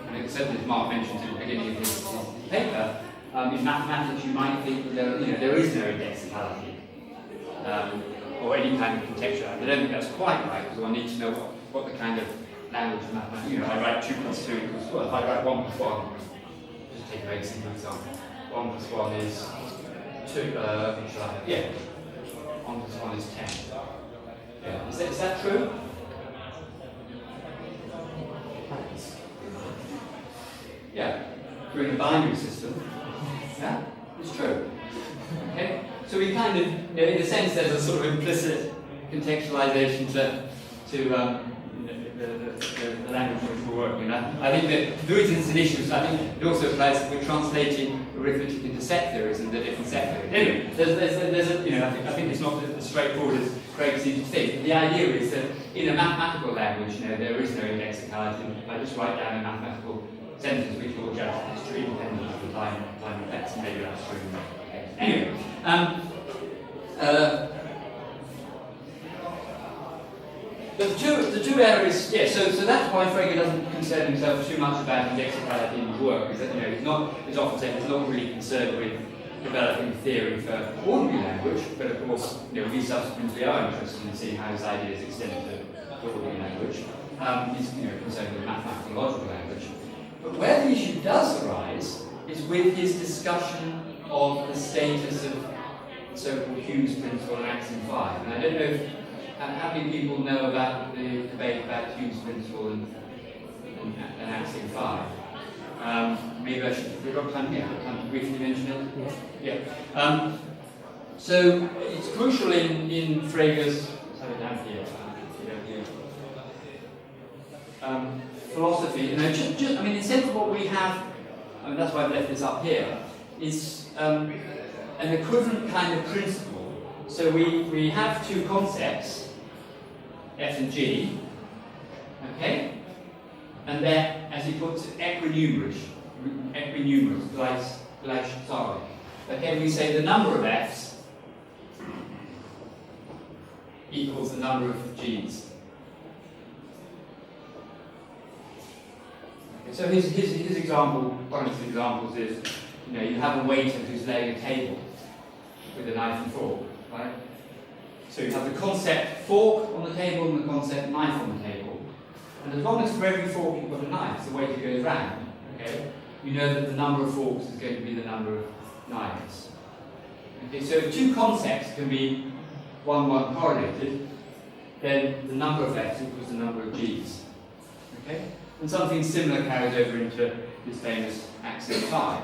And certainly as Mark mentioned at the beginning of his paper, in mathematics you might think that there is no indexicality. Or any kind of contextuality. I don't think that's quite right, because one needs to know what the kind of language of mathematics. I write 2 + 2 = 4. If I write 1 + 1, just take a very simple example. 1 plus 1 is 2, what should I have? Yeah, 1 plus 1 is 10. Yeah. Is that true? Yeah, we're in a binary system. Yeah, it's true. Okay, so we kind of, in a sense, there's a sort of implicit contextualization to the language which we're working. I think that the reason it's an issue is I think it also applies if we're translating arithmetic into set theories and the different set theories. Anyway, there's a, I think it's not as straightforward as Craig seems to think. But the idea is that in a mathematical language, there is no indexicality. If I just write down a mathematical sentence, we can all judge if it's true independent of the time effects, and maybe that's true. Anyway, the two areas, yeah. So that's why Frege doesn't concern himself too much about indexicality in his work. Is that he's not, as often said, he's not really concerned with developing theory for ordinary language, but of course, we subsequently are interested in seeing how his ideas extend to ordinary language. He's concerned with mathematical logical language. But where the issue does arise is with his discussion of the status of the so-called Hume's principle and axiom 5. And I don't know if how many people know about the debate about Hume's principle and axiom 5. Maybe I should, we've got time here, time to briefly mention it? Yeah. So it's crucial in Frege's, let's have it down here, philosophy. Just, in the sense of what we have, that's why I've left this up here, is an equivalent kind of principle. So we have two concepts, F and G, okay? And they're, as he puts it, equinumerous, sorry. Okay, we say the number of F's equals the number of G's. Okay, so his example, one of his examples is, you have a waiter who's laying a table with a knife and fork, right? So you have the concept fork on the table and the concept knife on the table. And as long as for every fork you've got a knife, the waiter goes round, okay, you know that the number of forks is going to be the number of knives. Okay, so if two concepts can be 1-1 correlated, then the number of F's equals the number of G's. Okay? And something similar carries over into this famous axiom 5.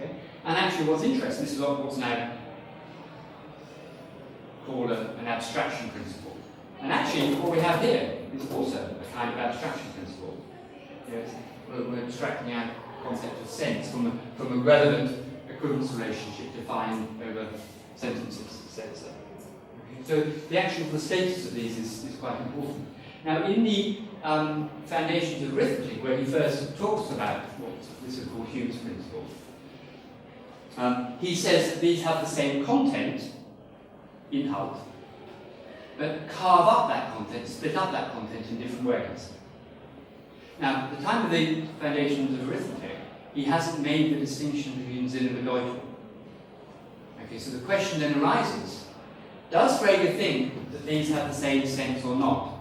Okay? And actually what's interesting, this is what's now called an abstraction principle. And actually what we have here is also a kind of abstraction principle. We're abstracting out the concept of sense from a relevant equivalence relationship defined over sentences, etc. So the actual status of these is quite important. Now in the Foundations of Arithmetic, where he first talks about what this is called Hume's principle, he says that these have the same content, inhalt, but carve up that content, split up that content in different ways. Now, at the time of the Foundations of Arithmetic, he hasn't made the distinction between Sinn and Bedeutung. Okay, so the question then arises, does Frege think that these have the same sense or not?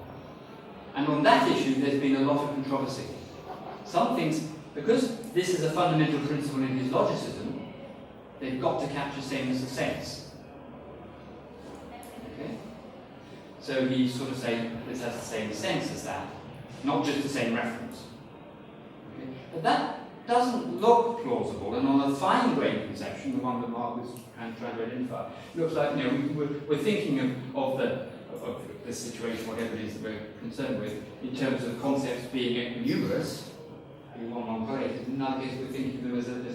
And on that issue, there's been a lot of controversy. Some things, because this is a fundamental principle in his logicism, they've got to capture sameness of sense. Okay? So he's sort of saying this has the same sense as that, not just the same reference. Okay? But that doesn't look plausible, and on a fine-grained conception, the one that Mark was trying to identify, it looks like we're thinking of the situation, whatever it is that we're concerned with, in terms of concepts being equinumerous, being one correlated. In that case, we're thinking of them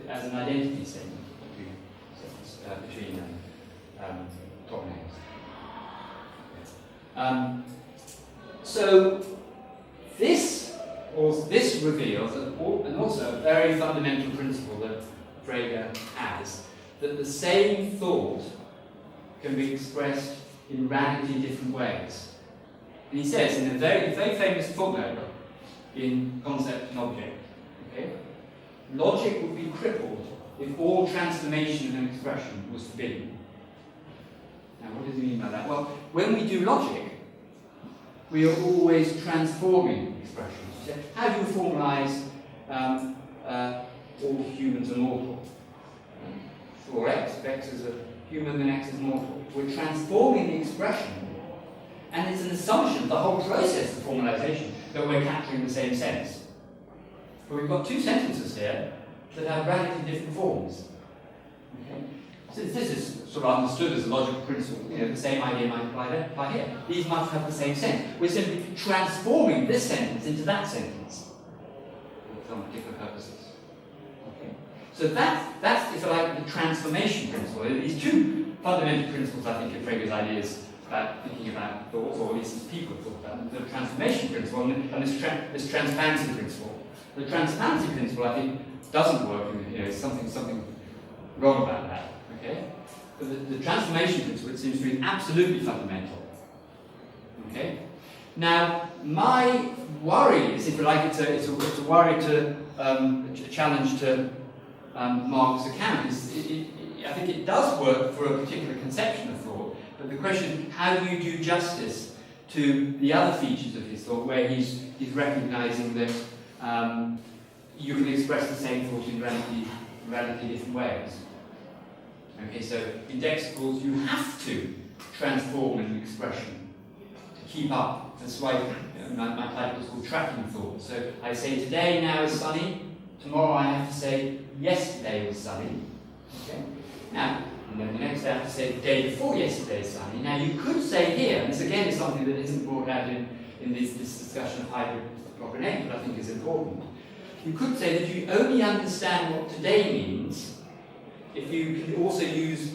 as an identity statement between top names. So this reveals and also a very fundamental principle that Frege has, that the same thought can be expressed in radically different ways. And he says in a very, very famous footnote in Concept and Object, okay, logic would be crippled if all transformation of an expression was forbidden. Now, what does he mean by that? Well, when we do logic, we are always transforming expressions. So how do you formalize all humans are mortal? for x, if x is a human, then x is mortal. We're transforming the expression, and it's an assumption of the whole process of formalization that we're capturing the same sense. But we've got two sentences here that have radically different forms. Okay? Since this is sort of understood as a logical principle, the same idea might apply here. These must have the same sense. We're simply transforming this sentence into that sentence for some different purposes. Okay? So that's, if you like, the transformation principle. These two fundamental principles, I think, are Frege's ideas about thinking about thoughts, or at least people thought about the transformation principle and this transparency principle. The transparency principle, I think, doesn't work. Something wrong about that. Okay, but the transformation principle, it seems to be absolutely fundamental. Okay, now my worry is, if you like, it's a worry to a challenge to Marx's account. I think it does work for a particular conception of thought, but the question is, how do you do justice to the other features of his thought, where he's recognizing that you can express the same thought in radically different ways. Okay, so indexicals, you have to transform an expression to keep up. That's why my title is called Tracking Thought. So I say today now is sunny, tomorrow I have to say yesterday was sunny. Okay? Now, and then the next day I have to say the day before yesterday is sunny. Now you could say here, and this again is something that isn't brought out in this discussion of hybrid propaganda, but I think is important. You could say that you only understand what today means if you can also use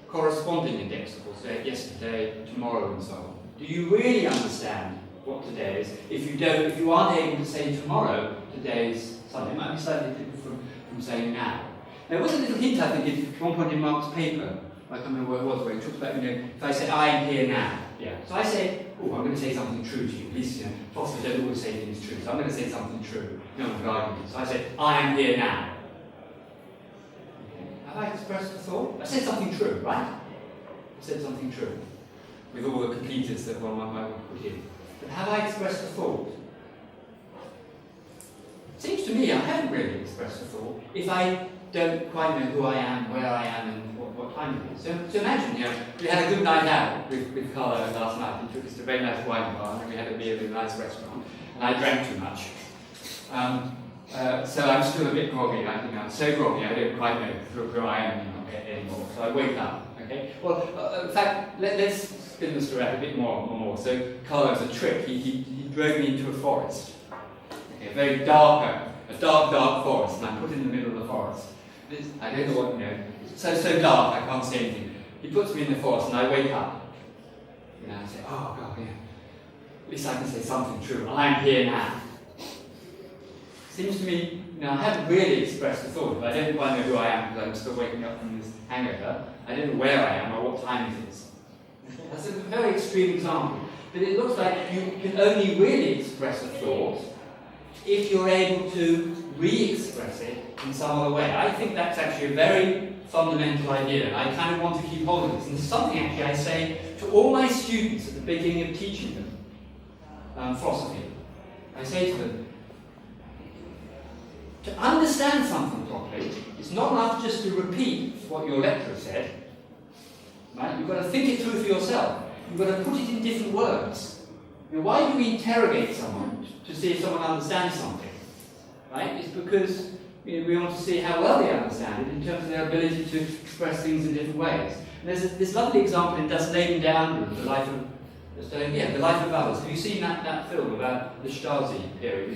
corresponding indexicals, say yesterday, tomorrow, and so on. Do you really understand what today is? If you aren't able to say tomorrow, today's Sunday, it might be slightly different from saying now. There was a little hint, I think, at one point in Mark's paper, I can't remember where it was, where he talked about, if I say I am here now, So I say, I'm going to say something true to you. Please, philosophers don't always say things true, so I'm going to say something true. No one's arguing. So I say, I am here now. Have I expressed a thought? I said something true, right? I said something true, with all the completers that one might put in. But have I expressed a thought? It seems to me I haven't really expressed a thought if I don't quite know who I am, where I am, and what time it is. So imagine, we had a good night out with Carlo last night. He took us to a very nice wine bar, and we had a beer in a nice restaurant, and I drank too much. So I'm still a bit groggy. I think I'm so groggy I don't quite know who I am anymore. So I wake up. Okay. Well, in fact, let's spin the story out a bit more. So Carlo's a trick. He drove me into a forest. Okay, a dark forest, and I'm put in the middle of the forest. I don't know what It's so dark I can't see anything. He puts me in the forest, and I wake up. I say, oh God, at least I can say something true. I am here now. Seems to me, I haven't really expressed a thought, but I don't quite know who I am because I'm still waking up from this hangover. I don't know where I am or what time it is. That's a very extreme example, but it looks like you can only really express a thought if you're able to re-express it in some other way. I think that's actually a very fundamental idea, and I kind of want to keep hold of this. And this is something actually I say to all my students at the beginning of teaching them philosophy. I say to them, to understand something properly, it's not enough just to repeat what your lecturer said. Right? You've got to think it through for yourself. You've got to put it in different words. Why do we interrogate someone to see if someone understands something? Right? It's because we want to see how well they understand it in terms of their ability to express things in different ways. And there's this lovely example in Das Leben der Anderen, the life of others. Have you seen that film about the Stasi period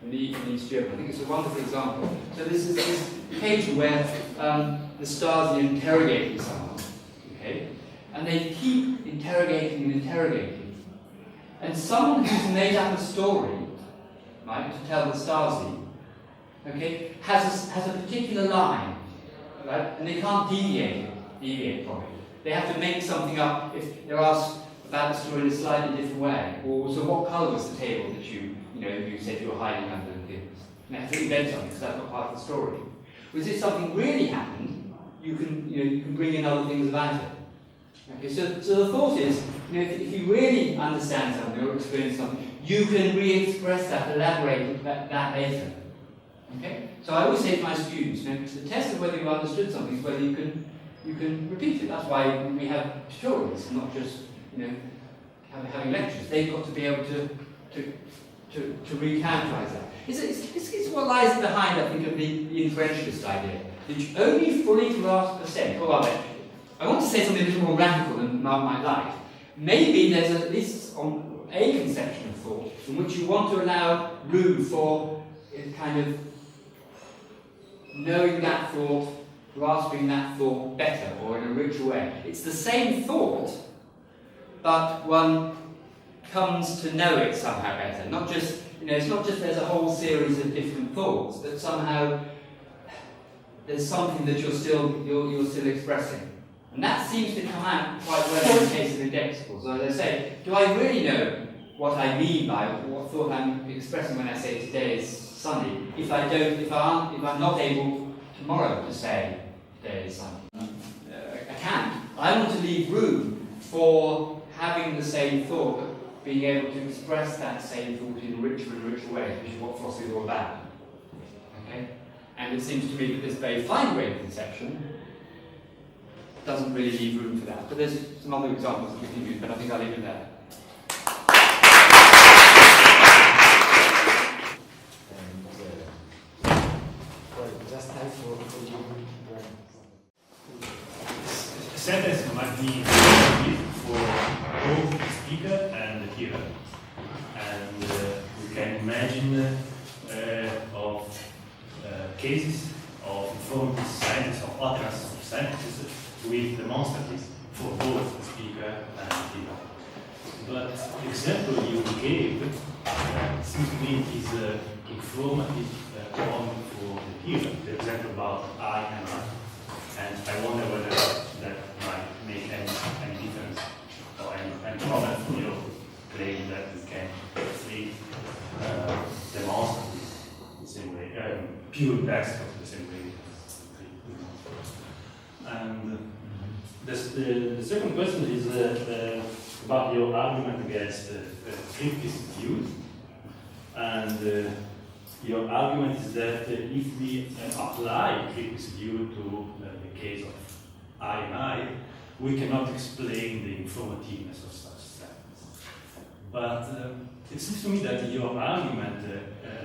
in East Germany? I think it's a wonderful example. So this is this occasion where the Stasi interrogating someone, okay, and they keep interrogating. And someone who's made up a story, right, to tell the Stasi, okay, has a particular line, right, and they can't deviate from it. They have to make something up if they're asked about the story in a slightly different way. Or so, what colour was the table that you said you were hiding under and things? And they have to invent something because that's not part of the story. Whereas if something really happened, you can bring in other things about it. Okay, so the thought is, if you really understand something or experience something, you can re-express that, elaborate that later. Okay? So I always say to my students, you know, the test of whether you understood something is whether you can repeat it. That's why we have tutorials, not just, you know, having lectures. They've got to be able to re-characterize that. It's what lies behind, I think, of the inferentialist idea. That you only fully grasp percent. Or rather, I want to say something a little more radical than Mark might like. Maybe there's at least a conception of thought in which you want to allow room for kind of knowing that thought, grasping that thought better or in a richer way. It's the same thought, but one comes to know it somehow better. Not just, you know, it's not just there's a whole series of different thoughts, but somehow there's something that you're still expressing. And that seems to come out quite well in the case of Indexicals. So as I say, do I really know what I mean by what thought I'm expressing when I say today is sunny, if I'm not able tomorrow to say today is sunny? I can't. I want to leave room for having the same thought, but being able to express that same thought in richer and richer ways, which is what philosophy is all about. Okay? And it seems to me that this very fine-grained conception doesn't really leave room for that. But there's some other examples that we can use, but I think I'll leave it there. Just time for you. A sentence might be for both the speaker and the hearer. And we can imagine of cases of informative science, of utterances of sentences with demonstratives for both the speaker and the hearer. But the example you gave seems to me is informative only for the hearer. The example about I and I. And I wonder whether that might make any difference or any problem from your claim that we can treat demonstrative the same way, pure text of the same way. And the second question is about your argument against implicit views. And your argument is that if we apply implicit view to the case of I and I, we cannot explain the informativeness of such sentence. But it seems to me that your argument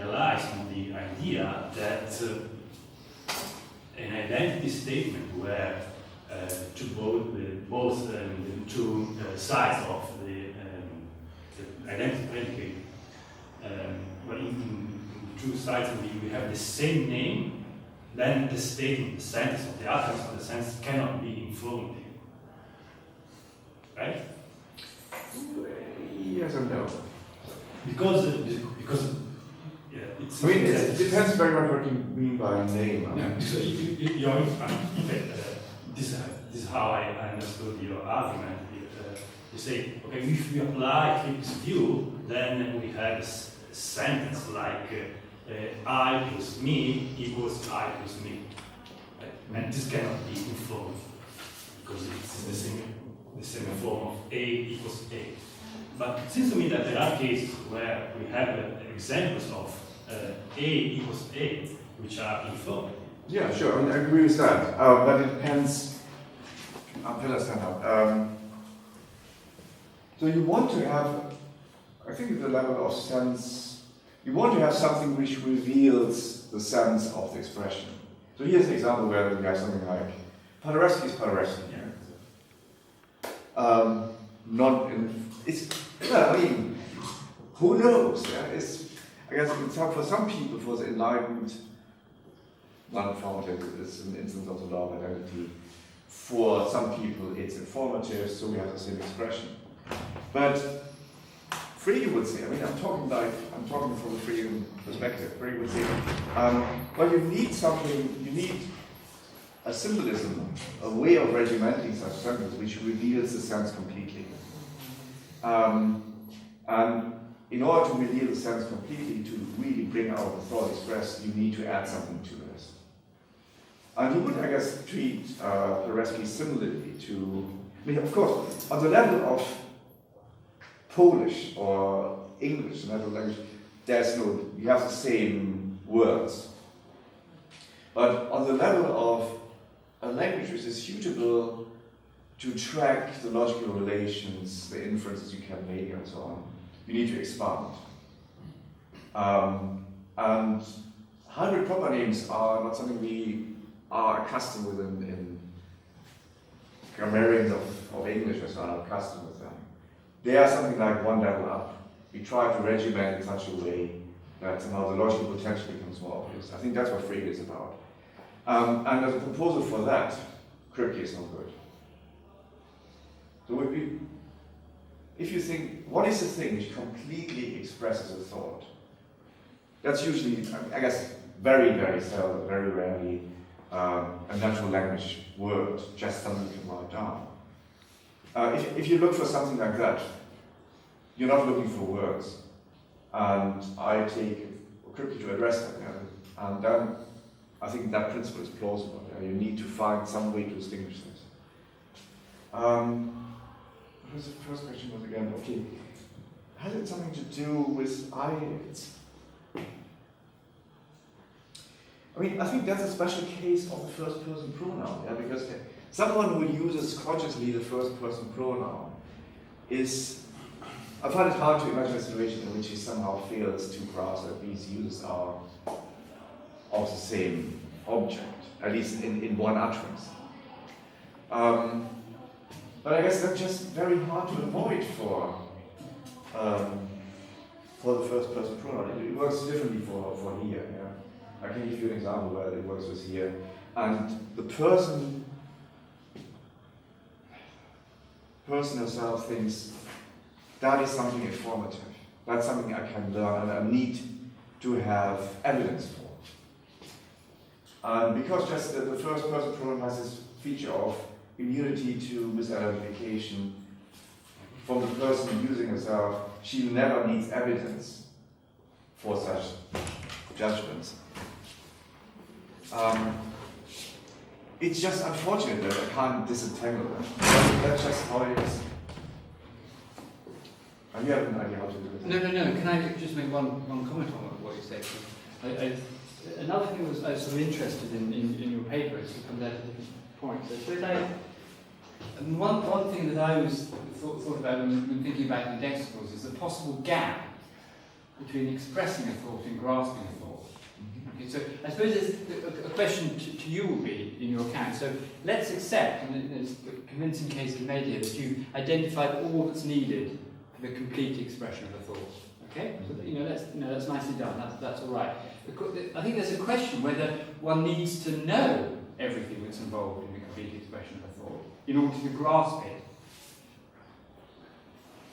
relies on the idea that an identity statement where both two sides of the identity predicate, where in two sides we have the same name, then the statement, the sentence, or the utterance of the sentence cannot be informative. Right? Yes and no. Because yeah, I mean, it depends very much what you mean by name. Yeah, so this is how I understood your argument. You say, okay, if we apply implicit view, then we have a sentence like I plus me equals I plus me. Right? And this cannot be informative because it's the same form of A equals A. But it seems to me that there are cases where we have examples of A equals A, which are informative. Yeah, sure. I mean, I agree with that. But it depends. I'll understand how. So you want to have, I think, at the level of sense, you want to have something which reveals the sense of the expression. So here's an example where you have something like Paderewski is Paderewski. Yeah. Not in. It's. Well, I mean, who knows? Yeah? It's. I guess for some people, for the enlightened, non-informative is an instance of the law of identity. For some people, it's informative, so we have the same expression. But Frege would say, I mean, I'm talking from a Frege perspective. Frege would say, well, you need something. You need a symbolism, a way of regimenting such sentences which reveals the sense completely. And in order to reveal the sense completely, to really bring out the thought expressed, you need to add something to the rest. And you would, I guess, treat Paderewski similarly to, I mean, of course, on the level of Polish or English, another language, there's no, you have the same words, But on the level of a language which is suitable to track the logical relations, the inferences you can make, and so on, you need to expand. And hybrid proper names are not something we are accustomed with in grammarians of English, or so on, are accustomed with them. They are something like one level up. We try to regiment in such a way that somehow the logical potential becomes more obvious. I think that's what Frege is about. And as a proposal for that, cryptic is no good. So if you think, what is the thing which completely expresses a thought? That's usually, I guess, very, very seldom, very rarely, a natural language word, just something you can write down. If you look for something like that, you're not looking for words. And I take cryptic to address that. Yeah? And then I think that principle is plausible. Yeah? You need to find some way to distinguish this. What was the first question was again? Okay. Has it something to do with I mean, I think that's a special case of the first person pronoun, yeah? Because someone who uses consciously the first person pronoun I find it hard to imagine a situation in which he somehow fails to grasp that these uses are of the same object, at least in one utterance. But I guess that's just very hard to avoid for the first person pronoun. It works differently for here. Yeah? I can give you an example where it works with here. And the person herself thinks that is something informative. That's something I can learn and I need to have evidence for. And because just the first person pronoun has this feature of immunity to misidentification from the person using herself, she never needs evidence for such judgments. It's just unfortunate that I can't disentangle them. That's just how it is. And you have an idea how to do this? No. Can I just make one comment on what you said? Another thing I was sort of interested in your paper is to come down to different points. One thing that I was thought about when thinking about indexicals is the possible gap between expressing a thought and grasping a thought. Okay, so I suppose a question to you will be in your account. So let's accept, and there's a convincing case to be made here, that you've identified all that's needed for the complete expression of a thought. Okay, so that's nicely done. That's all right. I think there's a question whether one needs to know everything that's involved in the complete expression of a thought in order to grasp it.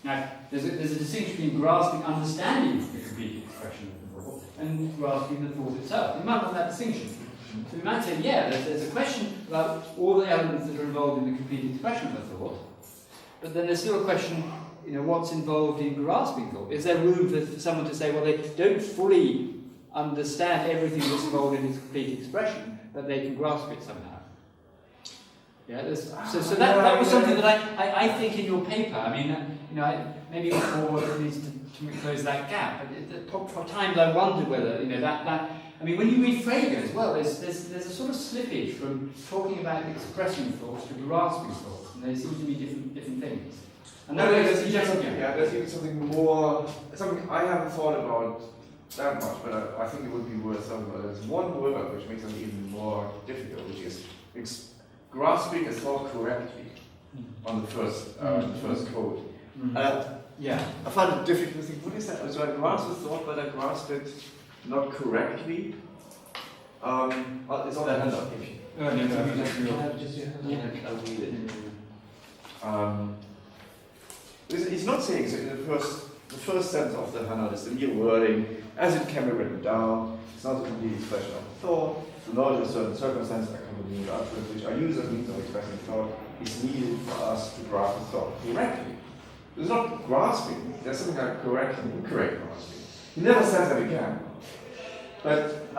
Now, there's a distinction between grasping, understanding the complete expression of the thought, and grasping the thought itself. You might want that distinction. So you might say, yeah, there's a question about all the elements that are involved in the complete expression of the thought, but then there's still a question, what's involved in grasping thought? Is there room for someone to say, well, they don't fully understand everything that's involved in its complete expression, but they can grasp it somehow? Yeah, so that was something that I think in your paper. I mean, maybe more needs to close that gap. But for times I wonder whether that. I mean, when you read Frege as well, there's a sort of slippage from talking about expressing thoughts to grasping thoughts, and there seem to be different things. And there's even something more, something I haven't thought about that much, but I think it would be worth something about. There's one word which makes it even more difficult, which is grasping a thought correctly on the first code. I find it difficult to think, what is that? So I grasp the thought, but I grasp it not correctly. It's on the handout. It's not saying so. In the first sentence of the handout is the mere wording as it can be written down. It's not a complete expression of the thought. The knowledge of certain circumstances accompanying the utterance, which are used as means of expressing thought, is needed for us to grasp the thought correctly. It's not grasping. There's something like correctly, incorrect grasping. He never says that again. But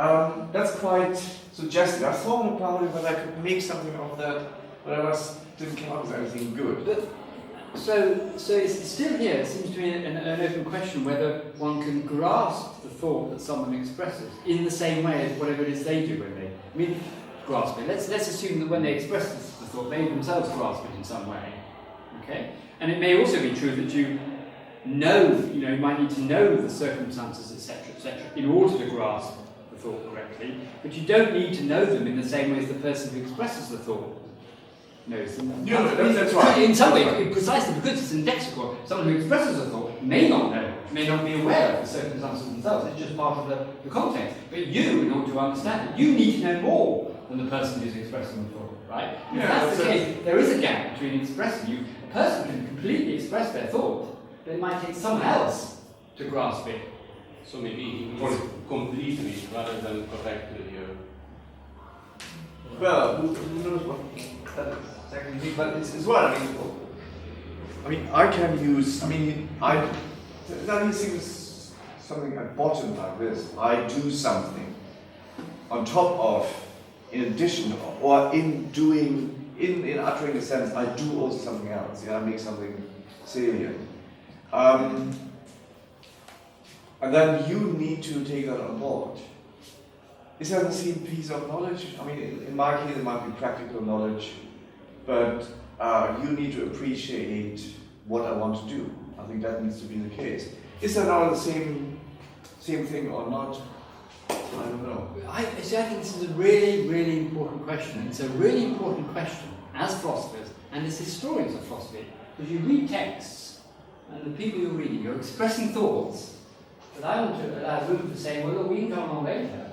that's quite suggestive. I thought about it, whether I could make something of that, but I didn't come up with anything good. So it's still here. It seems to be an open question whether one can grasp the thought that someone expresses in the same way as whatever it is they do when they grasp it. Let's assume that when they express the thought, they themselves grasp it in some way. Okay, and it may also be true that you might need to know the circumstances, etc., in order to grasp the thought correctly. But you don't need to know them in the same way as the person who expresses the thought knows them. That's right. In some way, precisely because it's indexical, someone who expresses a thought may not know, may not be aware of the circumstances themselves. It's just part of the context. But you, in order to understand it, you need to know more than the person who's expressing the thought, right? If that's the case, there is a gap between expressing you. A person can completely express their thought, but it might take someone else to grasp it. So maybe he means completely rather than correctly. Well, who knows what that exactly means, but it's what I mean, I can use, that is something at bottom like this. I do something on top of, in addition, or in uttering a sentence, I do also something else. I make something salient. And then you need to take that on board. Is that the same piece of knowledge? I mean, in my case, it might be practical knowledge, but you need to appreciate what I want to do. I think that needs to be the case. Is that now the same thing or not? I don't know. I think this is a really, really important question. It's a really important question as philosophers and as historians of philosophy, because you read texts, and the people you're reading, you're expressing thoughts, but I want to allow room for saying, well, look, we can come along later,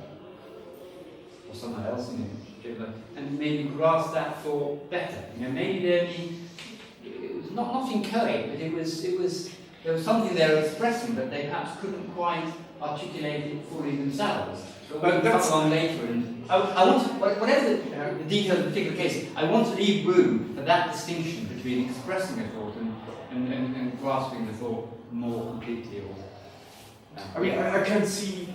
or someone else in particular, and maybe grasp that thought better. Maybe it was not inchoate, but there was something they were expressing, but they perhaps couldn't quite articulate it fully themselves. But we come along later, and I want to, whatever the detail of the particular case, I want to leave room for that distinction between expressing a thought and grasping the thought more completely. I can see.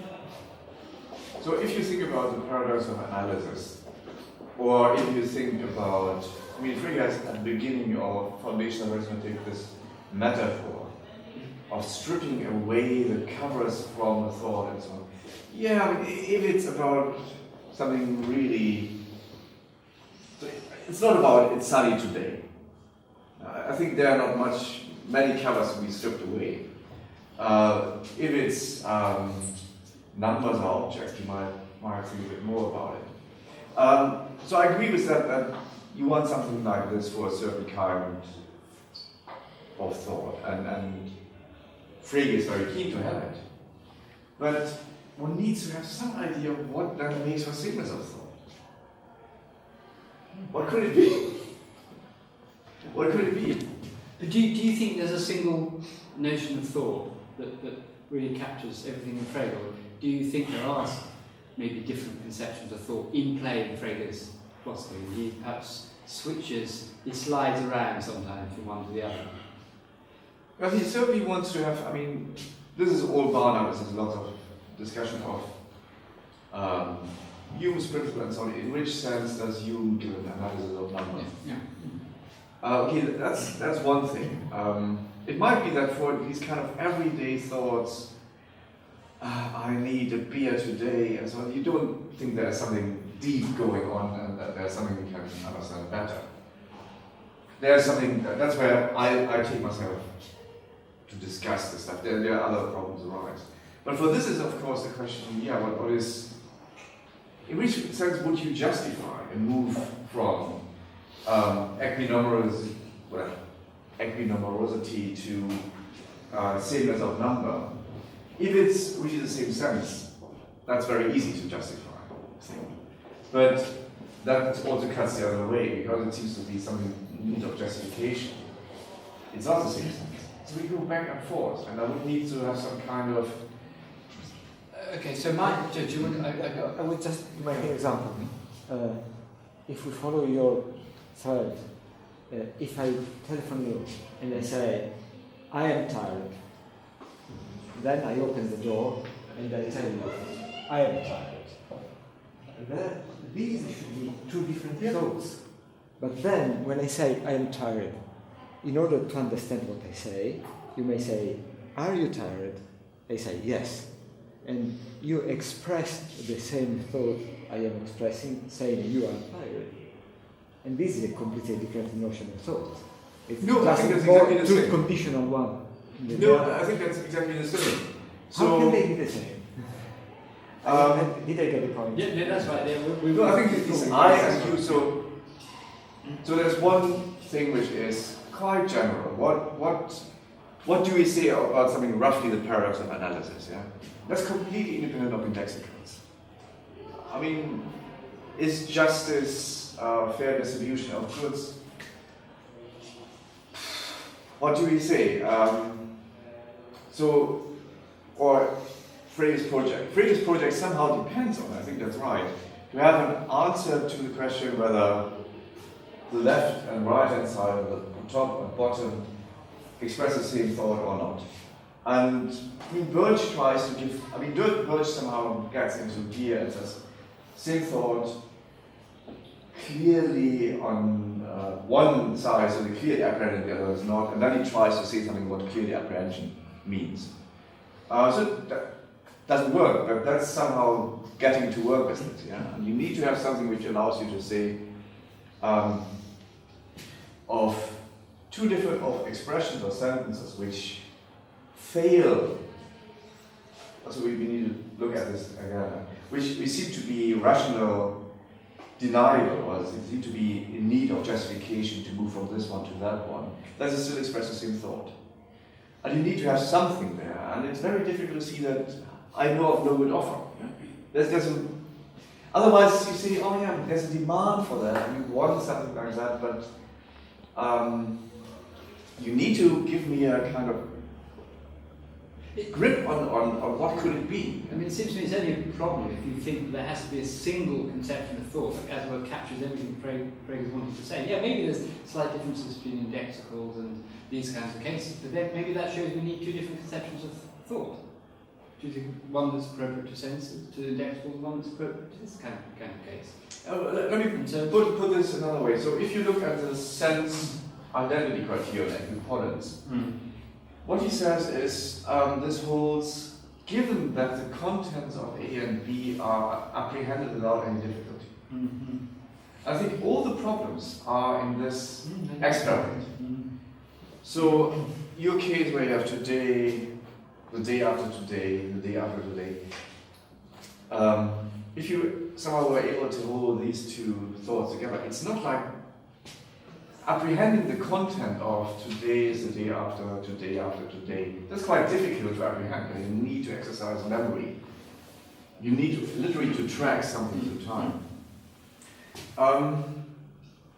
So if you think about the paradox of analysis, or if you think about, Frege has at the beginning of foundation of arithmetic this metaphor of stripping away the covers from the thought and so on. If it's about something really, it's not about it's sunny today. I think there are not many covers to be stripped away. If it's numbers or objects, you might think a bit more about it. So I agree with that you want something like this for a certain kind of thought, and Frege is very keen to have it. But one needs to have some idea of what that makes for signals of thought. What could it be? What could it be? But do you think there's a single notion of thought that really captures everything in Frege? Or do you think there are maybe different conceptions of thought in play in Frege's philosophy? He perhaps switches, he slides around sometimes from one to the other. Well, he certainly wants to have, this is all barred out, there's lots of discussion of Hume's principle and so on. In which sense does Hume do an analysis of numbers? Yeah. Okay, that's one thing. It might be that for these kind of everyday thoughts, I need a beer today, and so on, you don't think there's something deep going on and that there's something we can understand better. There's something, that's where I take myself to discuss this stuff. There are other problems arise. But for this is, of course, the question, what is, in which sense would you justify a move from equinumerosity to sameness of number? If it's really the same sense, that's very easy to justify, I think. But that also cuts the other way, because it seems to be some need of justification. It's not the same sense. So we go back and forth, and I would need to have some kind of... Okay, so I would just make an example. If we follow your thread, if I telephone you and I say, I am tired, then I open the door and I tell you, I am tired. And these should be two different thoughts. But then, when I say I am tired, in order to understand what I say, you may say, "Are you tired?" I say, "Yes." And you express the same thought I am expressing, saying you are tired. And this is a completely different notion of thought. It's No, I just think that's more exactly the truth same. conditional one. No, I think that's exactly the same. How can they be the same? Did I get the point? Yeah, that's right. Yeah, No, I think it's I and you. So there's one thing which is quite general. What do we say about something roughly the paradox of analysis? Yeah, that's completely independent of indexicals. I mean, is justice fair distribution of goods? What do we say? Or Frege's project. Frege's project somehow depends on, I think that's right, to have an answer to the question whether the left and right hand side, or the top and bottom, express the same thought or not. And I mean, Birch tries to give, Birch somehow gets into gear and says, same thought, clearly on one side, so the clearly apprehended, the other is not, and then he tries to say something what clearly apprehension means. So that doesn't work, but that's somehow getting to work with it. Yeah? And you need to have something which allows you to say of two different expressions or sentences which fail. So we need to look at this again, which we seem to be rational denial, or seem to be in need of justification to move from this one to that one. That is still express the same thought. And you need to have something there, and it's very difficult to see that I know of no good offer. Otherwise you say, oh yeah, there's a demand for that, and you want something like that, but you need to give me a kind of grip on what could it be. I mean, it seems to me it's only a problem if you think there has to be a single conception of thought that, as it were, captures everything Frege wanted to say. Yeah, maybe there's slight differences between indexicals and these kinds of cases, but then maybe that shows we need two different conceptions of thought. Do you think one that's appropriate to senses, to indexicals, one that's appropriate to this kind of case? Let me put this another way. So if you look at the sense identity criteria, like Hypothesis, what he says is this holds, given that the contents of A and B are apprehended without any difficulty. I think all the problems are in this experiment. So your case where you have today, the day after today, the day after today, if you somehow were able to hold these two thoughts together, it's not like apprehending the content of today is the day after today. That's quite difficult to apprehend. You need to exercise memory. You need to literally to track something through time. And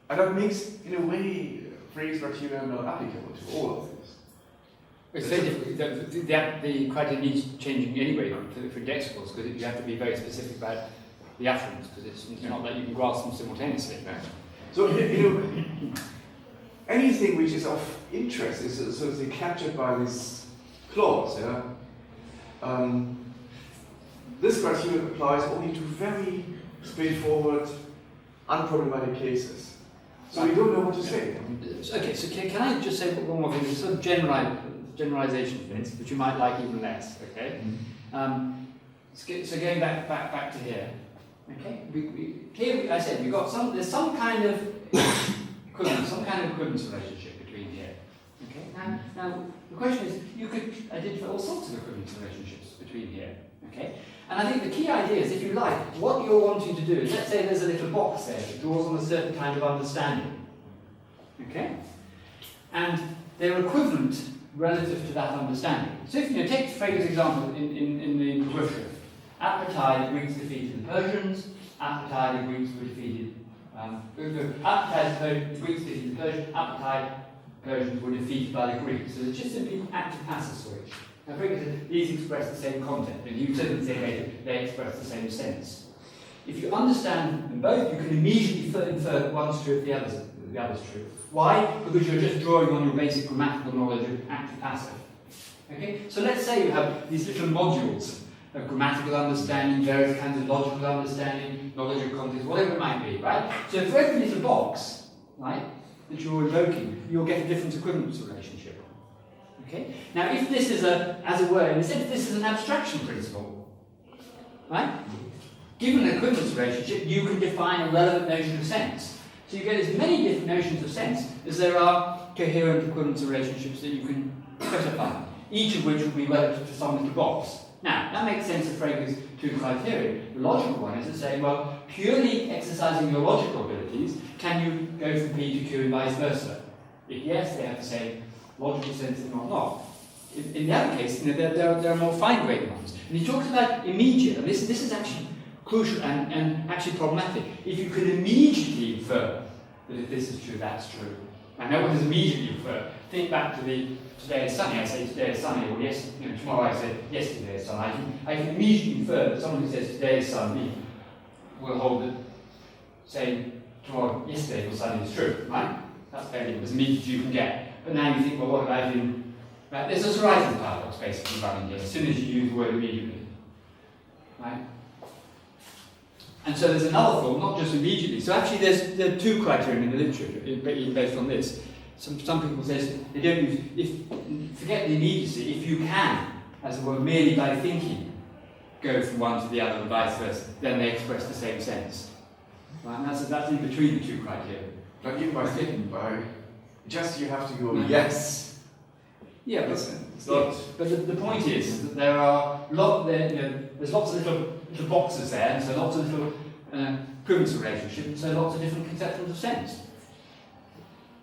that makes, in a way, Frege's criteria not applicable to all of this. It's very difficult. The criteria needs changing anyway for indexicals, because you have to be very specific about the utterance, because it's not that you can grasp them simultaneously. So, anything which is of interest is sort of captured by this clause. Yeah? This criteria applies only to very straightforward, unproblematic cases. So we don't know what to say. Okay, so can I just say one more thing? It's sort of generalization, for instance, which you might like even less. Okay. So going back to here. Okay. Here I said there's some kind of equivalence relationship between here. Okay. Now the question is, you could identify all sorts of equivalence relationships between here. Okay. And I think the key idea is, if you like, what you're wanting to do is, let's say there's a little box there that draws on a certain kind of understanding. Okay? And they're equivalent relative to that understanding. So if you take Frege's example in the Begriffsschrift, Appetite Greeks defeated the Persians, Appetite Greeks were defeated, Appetite Greeks defeated the Persians, Appetite Persians were defeated by the Greeks. So it's just simply active passive switch. Now, Frege said these express the same content, and you certainly say they express the same sense. If you understand them both, you can immediately infer that one's true if the other's true. Why? Because you're just drawing on your basic grammatical knowledge of active-passive. Okay? So let's say you have these little modules of grammatical understanding, various kinds of logical understanding, knowledge of context, whatever it might be, right? So for every little box, right, that you're invoking, you'll get a different equivalence relationship. Okay? Now, if this is as it were, in a sense, this is an abstraction principle, right? Given an equivalence relationship, you can define a relevant notion of sense. So you get as many different notions of sense as there are coherent equivalence relationships that you can specify, each of which will be relative to some little box. Now, that makes sense of Frege's two criteria. The logical one is to say, well, purely exercising your logical abilities, can you go from P to Q and vice versa? If yes, they have the same logical sense, if not. In the other case, there are more fine-grained ones. And he talks about immediate, and this is actually crucial and actually problematic. If you can immediately infer that if this is true, that's true. And no one has immediately inferred. Think back to the today is sunny. I say today is sunny, or yes, tomorrow I say yesterday is sunny. I can immediately infer that someone who says today is sunny will hold it saying tomorrow, yesterday was sunny is true, right? That's fairly as immediate as you can get. But now you think, well, what about in right? There's a horizon paradox basically running here. As soon as you use the word immediately, right? And so there's another thought, not just immediately. So actually there are two criteria in the literature based on this. Some people say they don't use, forget the immediacy, if you can, as it were, merely by thinking, go from one to the other and vice versa, then they express the same sense. Right? And that's in between the two criteria. Not even by thinking, by just you have to go yes. Yeah, but it's not. But the point is that there are there's lots of little boxes there, and so lots of little equivalence relationships, and so lots of different conceptions of sense.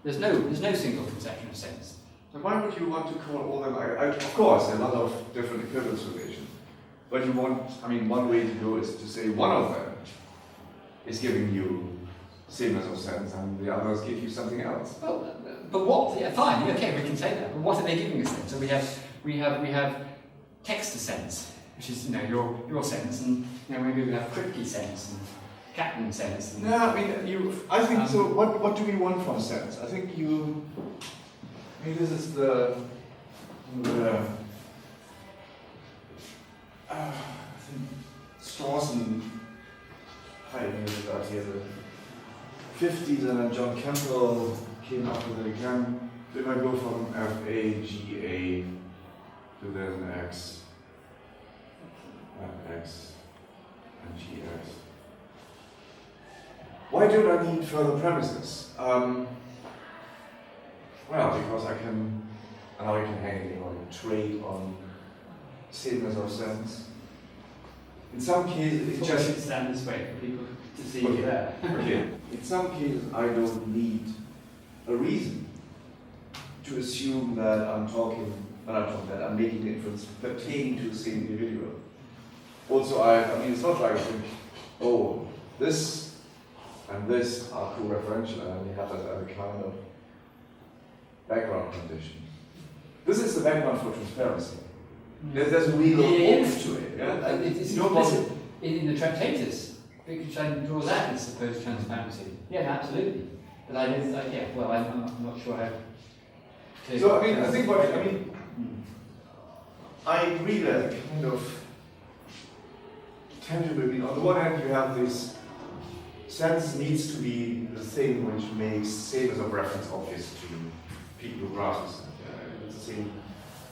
There's no single conception of sense. So why would you want to call all them? Of course, there are a lot of different equivalence relations, but one way to go is to say one of them is giving you sameness of sense, and the others give you something else. Well, but what? Yeah, fine. Okay, we can say that. But what are they giving us then? So we have Textor sense, which is your sense, and maybe we have Frege sense and Captain sense. And, I think so. What do we want from sense? I think this is the I think Strawson pioneered it out here the 50s, and then John Campbell came up with it again. If I go from FAGA to then X, X, and GX. Why do I need further premises? Well, because I can hang trade on sameness of sense. In some cases, it's just stand this way for people to see you there. Okay. In some cases, I don't need a reason to assume that I'm making the inference pertaining to the same individual. Also, it's not like I think, oh, this and this are co-referential, and they have that as a kind of background condition. This is the background for transparency. There's a real oomph to it. Yeah? It's implicit in the Tractatus. Wittgenstein draws out this supposed transparency. Yeah, absolutely. But I'm not sure how. So I agree that kind of tangible. On the one hand, you have this sense needs to be the thing which makes sameness of reference obvious to people who grasp the sense. It's the same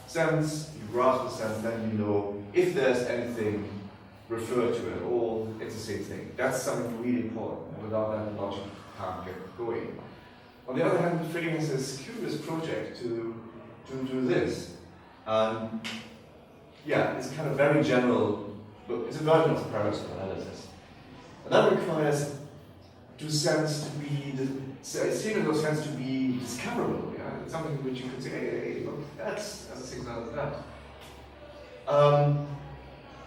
sense, you grasp the sense, then you know if there's anything referred to at all, it's the same thing. That's something really important. Without that, the logic can't get going. On the other hand, Frege has this curious project to do this. It's kind of very general, but it's a version of parameter analysis. And that requires sameness to be discoverable. Yeah? It's something which you could say, hey, look, that's a signal of that.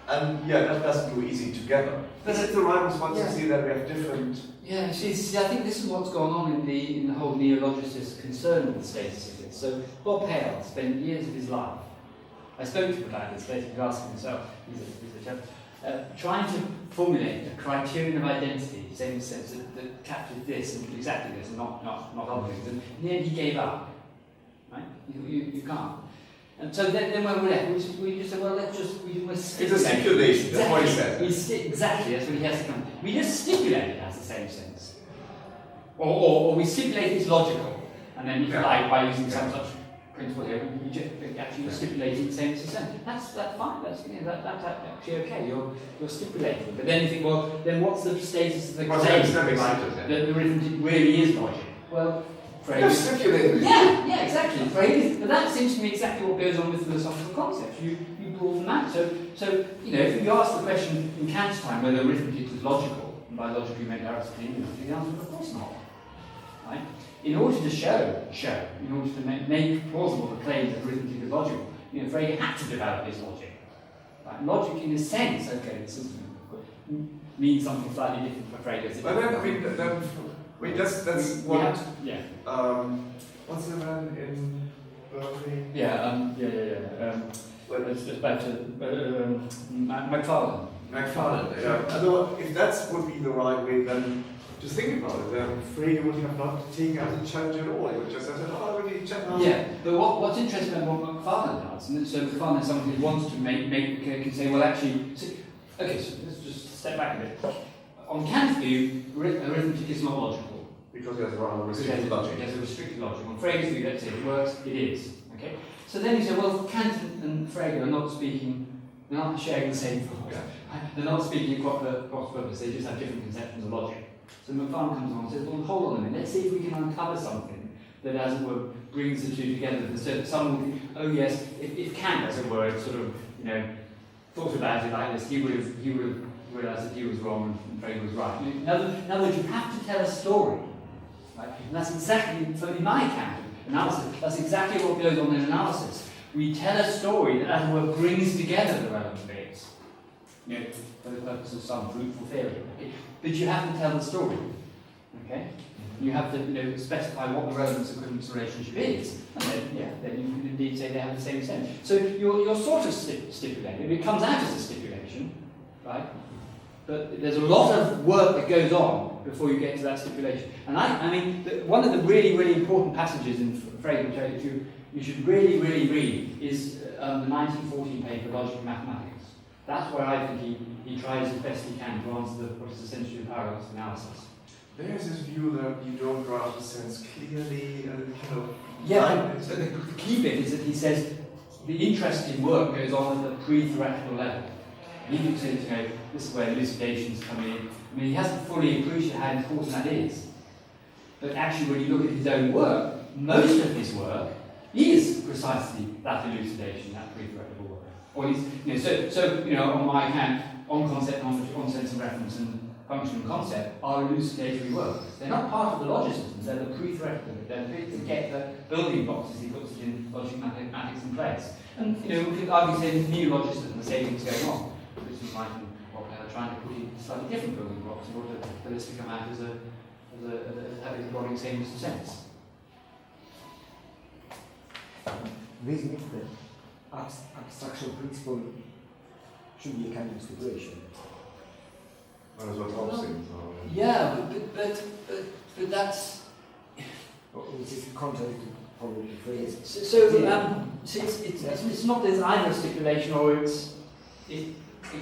That doesn't go easy together. That's the right response to see that we have different. Yeah, see, I think this is what's gone on in the whole neologicist concern with the status of this. So Bob Hale spent years of his life. I spoke to him about this, basically asking himself, he's a chap, trying to formulate a criterion of identity, same sense that captured this and exactly this, and not other things. And in the end, he gave up. Right? You can't. And so then when we're left, we just said, well, we must stipulate. It's a stipulation, that's what he said. Exactly, that's what he has to come. We just stipulate it has the same sense. Or we stipulate it's logical, and then if you like, by using some such principle here, we actually stipulate it saying it's a sentence. That's fine, that's actually okay, you're stipulating. But then you think, well, then what's the status of the claim that the arithmetic really is logic? Well, Frege is stipulated. Yeah, exactly. Frege, but that seems to me exactly what goes on with philosophical concepts. You broaden that. So if you ask the question in Kant's time whether arithmetic was logical, and by logic you meant Aristotelian, the answer is of course not. Right? In order to show, in order to make plausible the claim that arithmetic is logical, Frege had to develop his logic. Right? Logic, in a sense, okay, this is, means something slightly different for Frege. But that's what. Yeah. What's the man in Berkeley? It's back to McFarlane. Yeah. Although, if that would be the right way, then just think about it. Then Frege would have not taken as a challenge at all. He would just have said, "Oh, I really check out." Yeah, but what's interesting about what McFarlane does, and so McFarlane is someone who wants to can say, well, actually, okay, so let's just step back a bit. On Kant's view, arithmetic is not logical. Because he has a rather restricted logic. He has a restricted logic. On Frege's view, let's say it works, it is. Okay? So then you say, well, Kant and Frege are not speaking, they're not sharing the same thought. They're not speaking across purpose, they just have different conceptions of logic. So McFarlane comes along and says, well, hold on a minute, let's see if we can uncover something that, as it were, brings the two together. So someone will think, oh yes, if Kant, as it were, sort of, thought about it like this, he would have realised that he was wrong and Frege was right. In other words, you have to tell a story. Right? And that's exactly, in my account of analysis, that's exactly what goes on in analysis. We tell a story that, as it were, brings together the relevant bits, for the purpose of some fruitful theory. Okay? But you have to tell the story. Okay? You have to specify what the relevance equivalence relationship is, and then you can indeed say they have the same sense. So you're sort of stipulating. It comes out as a stipulation, right? But there's a lot of work that goes on before you get to that stipulation. And I mean, one of the really, really important passages in Frege, which I think you should really, really read, is the 1914 paper, Logic and Mathematics. That's where I think he tries as best he can to answer what is essentially the paradox analysis. There's this view that you don't grasp the sense clearly and kind of... Yeah, but the key bit is that he says the interesting work goes on at the pre-theoretical level. He thinks that, this is where elucidations come in. I mean, he hasn't fully appreciated how important that is. But actually, when you look at his own work, most of his work is precisely that elucidation, that pre-theoretical work. Or he's, on my account, on concept, on sense and reference, and function and concept are elucidatory works. They're not part of the logicisms, they're the pre-theoretical. They're to get the building blocks, as he puts it in Logic Mathematics in place. And, we could argue saying new logicism, the same thing's going on. Which is like trying to put in slightly different building blocks in order for this to come out as having the same sense. This means that abstraction principle should be a kind of stipulation. Well, that's what Hobbes thinks. Yeah, but that's... Which is contrary to probably the phrase. It's not there's either a stipulation or it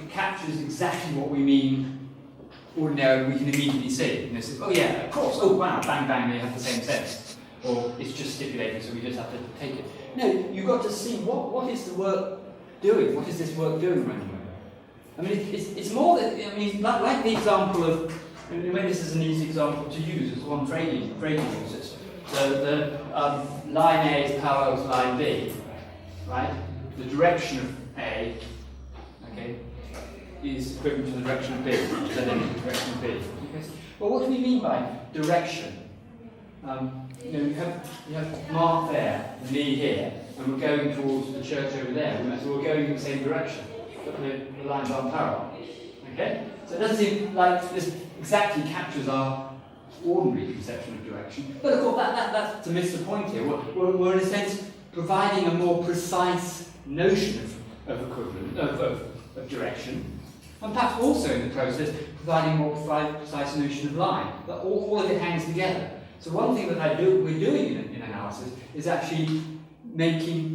captures exactly what we mean ordinarily. We can immediately see. Says, oh yeah, of course. Oh wow, bang bang, they have the same sense. Or it's just stipulated, so we just have to take it. No, you've got to see what is the work doing. What is this work doing right now? I mean, it's more that like the example of. Maybe this is an easy example to use. It's the one Frege uses. The line A is parallel to line B, right? The direction of A, okay, is equivalent to the direction of B, so then the direction of B. Okay? Well, what do we mean by direction? You have Mark there, and me here, and we're going towards the church over there, so we're going in the same direction, but the lines aren't parallel. Okay? So it doesn't seem like this exactly captures our ordinary conception of direction, but of course that's to miss the point here. We're in a sense providing a more precise notion of equivalent, of direction, and perhaps also in the process providing a more precise notion of line. But all of it hangs together. So one thing that we're doing in analysis is actually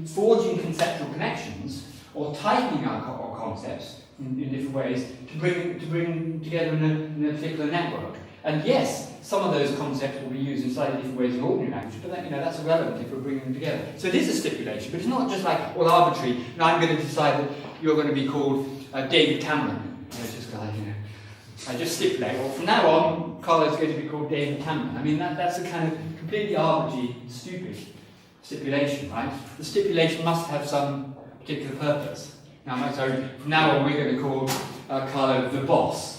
forging conceptual connections or tightening our concepts in different ways to bring together in a particular network. And yes, some of those concepts will be used in slightly different ways in ordinary language, but that, that's irrelevant if we're bringing them together. So it is a stipulation, but it's not just like all arbitrary. Now I'm going to decide that you're going to be called David Cameron. Just like, I just stipulate. Well, from now on, Carlo's going to be called David Cameron. I mean, that's a kind of completely arbitrary, stupid stipulation, right? The stipulation must have some particular purpose. Now, so from now on, we're going to call Carlo the boss.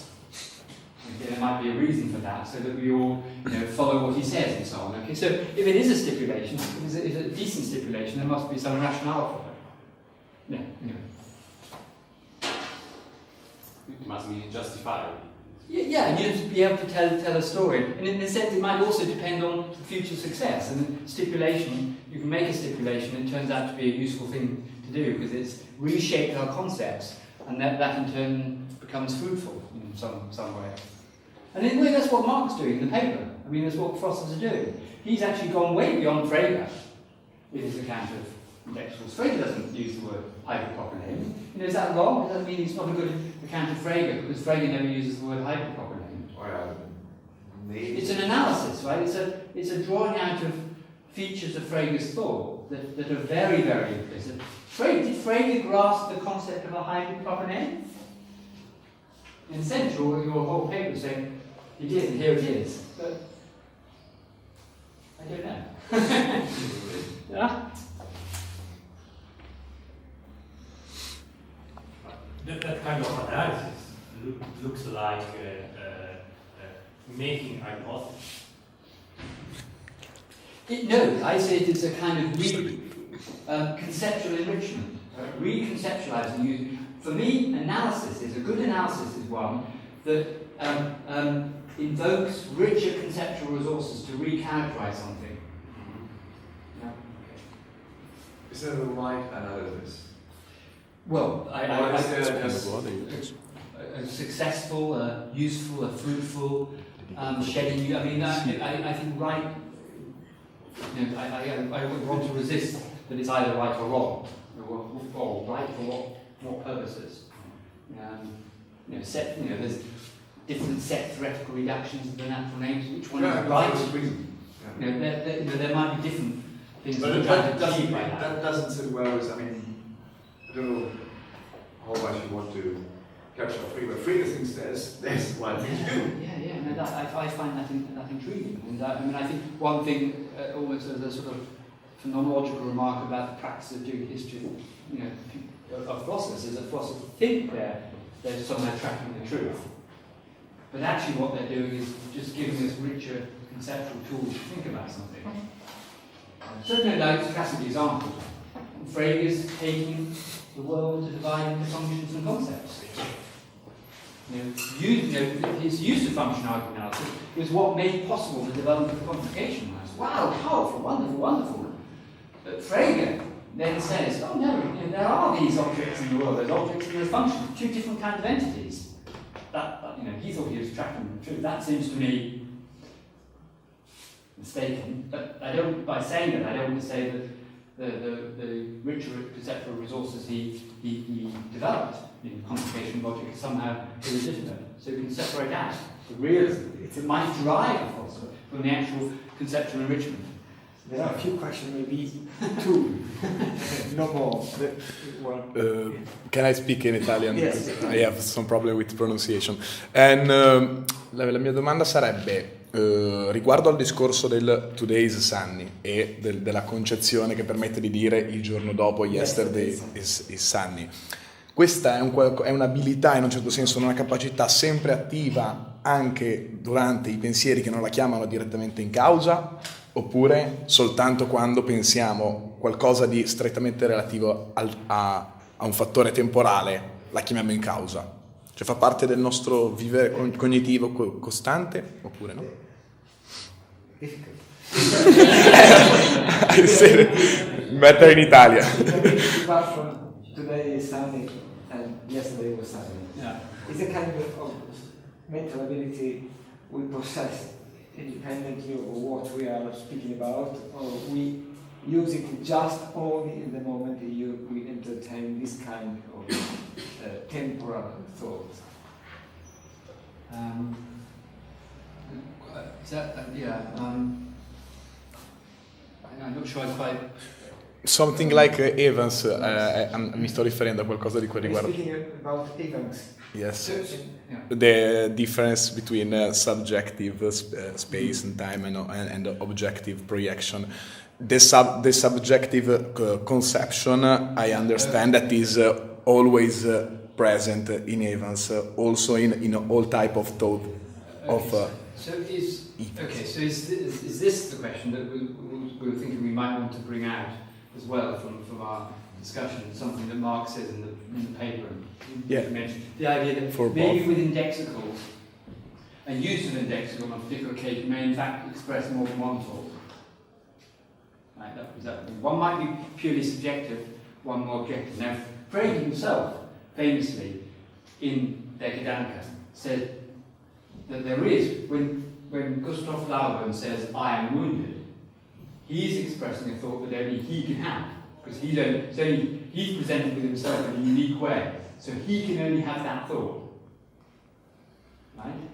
Okay, there might be a reason for that, so that we all, follow what he says and so on. Okay, so if it is a stipulation, if it's a decent stipulation, there must be some rationale for it. Yeah. Anyway. It must be justified. Yeah, and you have to be able to tell a story. And in a sense, it might also depend on future success. And stipulation, you can make a stipulation, and it turns out to be a useful thing to do because it's reshaped our concepts, and that in turn becomes fruitful in some way. And in a way, that's what Mark's doing in the paper. I mean, that's what philosophers are doing. He's actually gone way beyond Frege in his account of Indexicals. Frege doesn't use the word hyperpropylene. Is that wrong? Does that mean it's not a good account of Frege, because Frege never uses the word hyperpropylene? Well, it's an analysis, right? It's a drawing out of features of Frege's thought that are very, very implicit. Did Frege grasp the concept of a hyperpropylene? In a sense, your whole paper is saying, he did, and here it is. But I don't know. Yeah? That kind of analysis looks like making hypotheses. No, I say it's a kind of conceptual enrichment, reconceptualizing. For me, analysis is a good analysis is one that invokes richer conceptual resources to recharacterize something. Yeah. Okay. is that the right analysis? Well, Or is there just a successful, a useful, a fruitful, shedding. I mean, I think right. I would want to resist that it's either right or wrong, or right for what purposes. There's different set theoretical reductions of the natural names. Which one is right? There might be different things. But that that doesn't sit well with, I don't know how much you want to capture Frege. Frege thinks there's the right thing to do. Yeah. I find that intriguing. And I think one thing, almost as a sort of phenomenological remark about the practice of doing history, of philosophers, is that philosophers think they're somewhere tracking the truth. But actually what they're doing is just giving us richer conceptual tools to think about something. Certainly, like a classic example, Frege is taking the world to divide into functions and concepts. His use of functional analysis was what made possible the development of quantification analysis. Wow, powerful, wonderful. But Frege then says, oh no, there are these objects in the world, there's objects and there's functions, two different kinds of entities. He thought he was tracking the truth. That seems to me mistaken. But by saying that, I don't want to say that the richer conceptual resources he developed in quantification logic is somehow illegitimate. So we can separate out the realism. It might derive, of course, from the actual conceptual enrichment. There are a few questions, maybe two, no more. Can I speak in Italian? Yes. I have some problem with pronunciation. And la mia domanda sarebbe riguardo al discorso del today's sunny e della concezione che permette di dire il giorno dopo yesterday is sunny. Questa è un'abilità, in un certo senso, una capacità sempre attiva anche durante i pensieri che non la chiamano direttamente in causa, oppure soltanto quando pensiamo qualcosa di strettamente relativo a un fattore temporale la chiamiamo in causa? Cioè fa parte del nostro vivere cognitivo costante oppure no? Mettere in Italia. Today is sunny and yesterday was sunny. Yeah. It's a kind of mental ability we possess independently of what we are speaking about, or we use it just only in the moment we entertain this kind of temporal thought. I'm not sure I quite... Something like Evans, mi sto riferendo a qualcosa di cui riguarda. Speaking about Evans. Yes. Yeah. The difference between subjective space and time and objective projection. The subjective conception, I understand that is always present in Evans, also in all type of thought. So is this the question that we were thinking we might want to bring out as well from our discussion? Something that Mark says in the paper. Yeah. Mentioned the idea that For maybe both. with indexicals, and use of indexical on a particular occasion may in fact express more than one thought. Right, one might be purely subjective, one more objective. Now, Frege himself, famously, in Decadamka, said that there is, when Gustav Flaubert says, "I am wounded," he's expressing a thought that only he can have, because he's presented with himself in a unique way, so he can only have that thought. Right?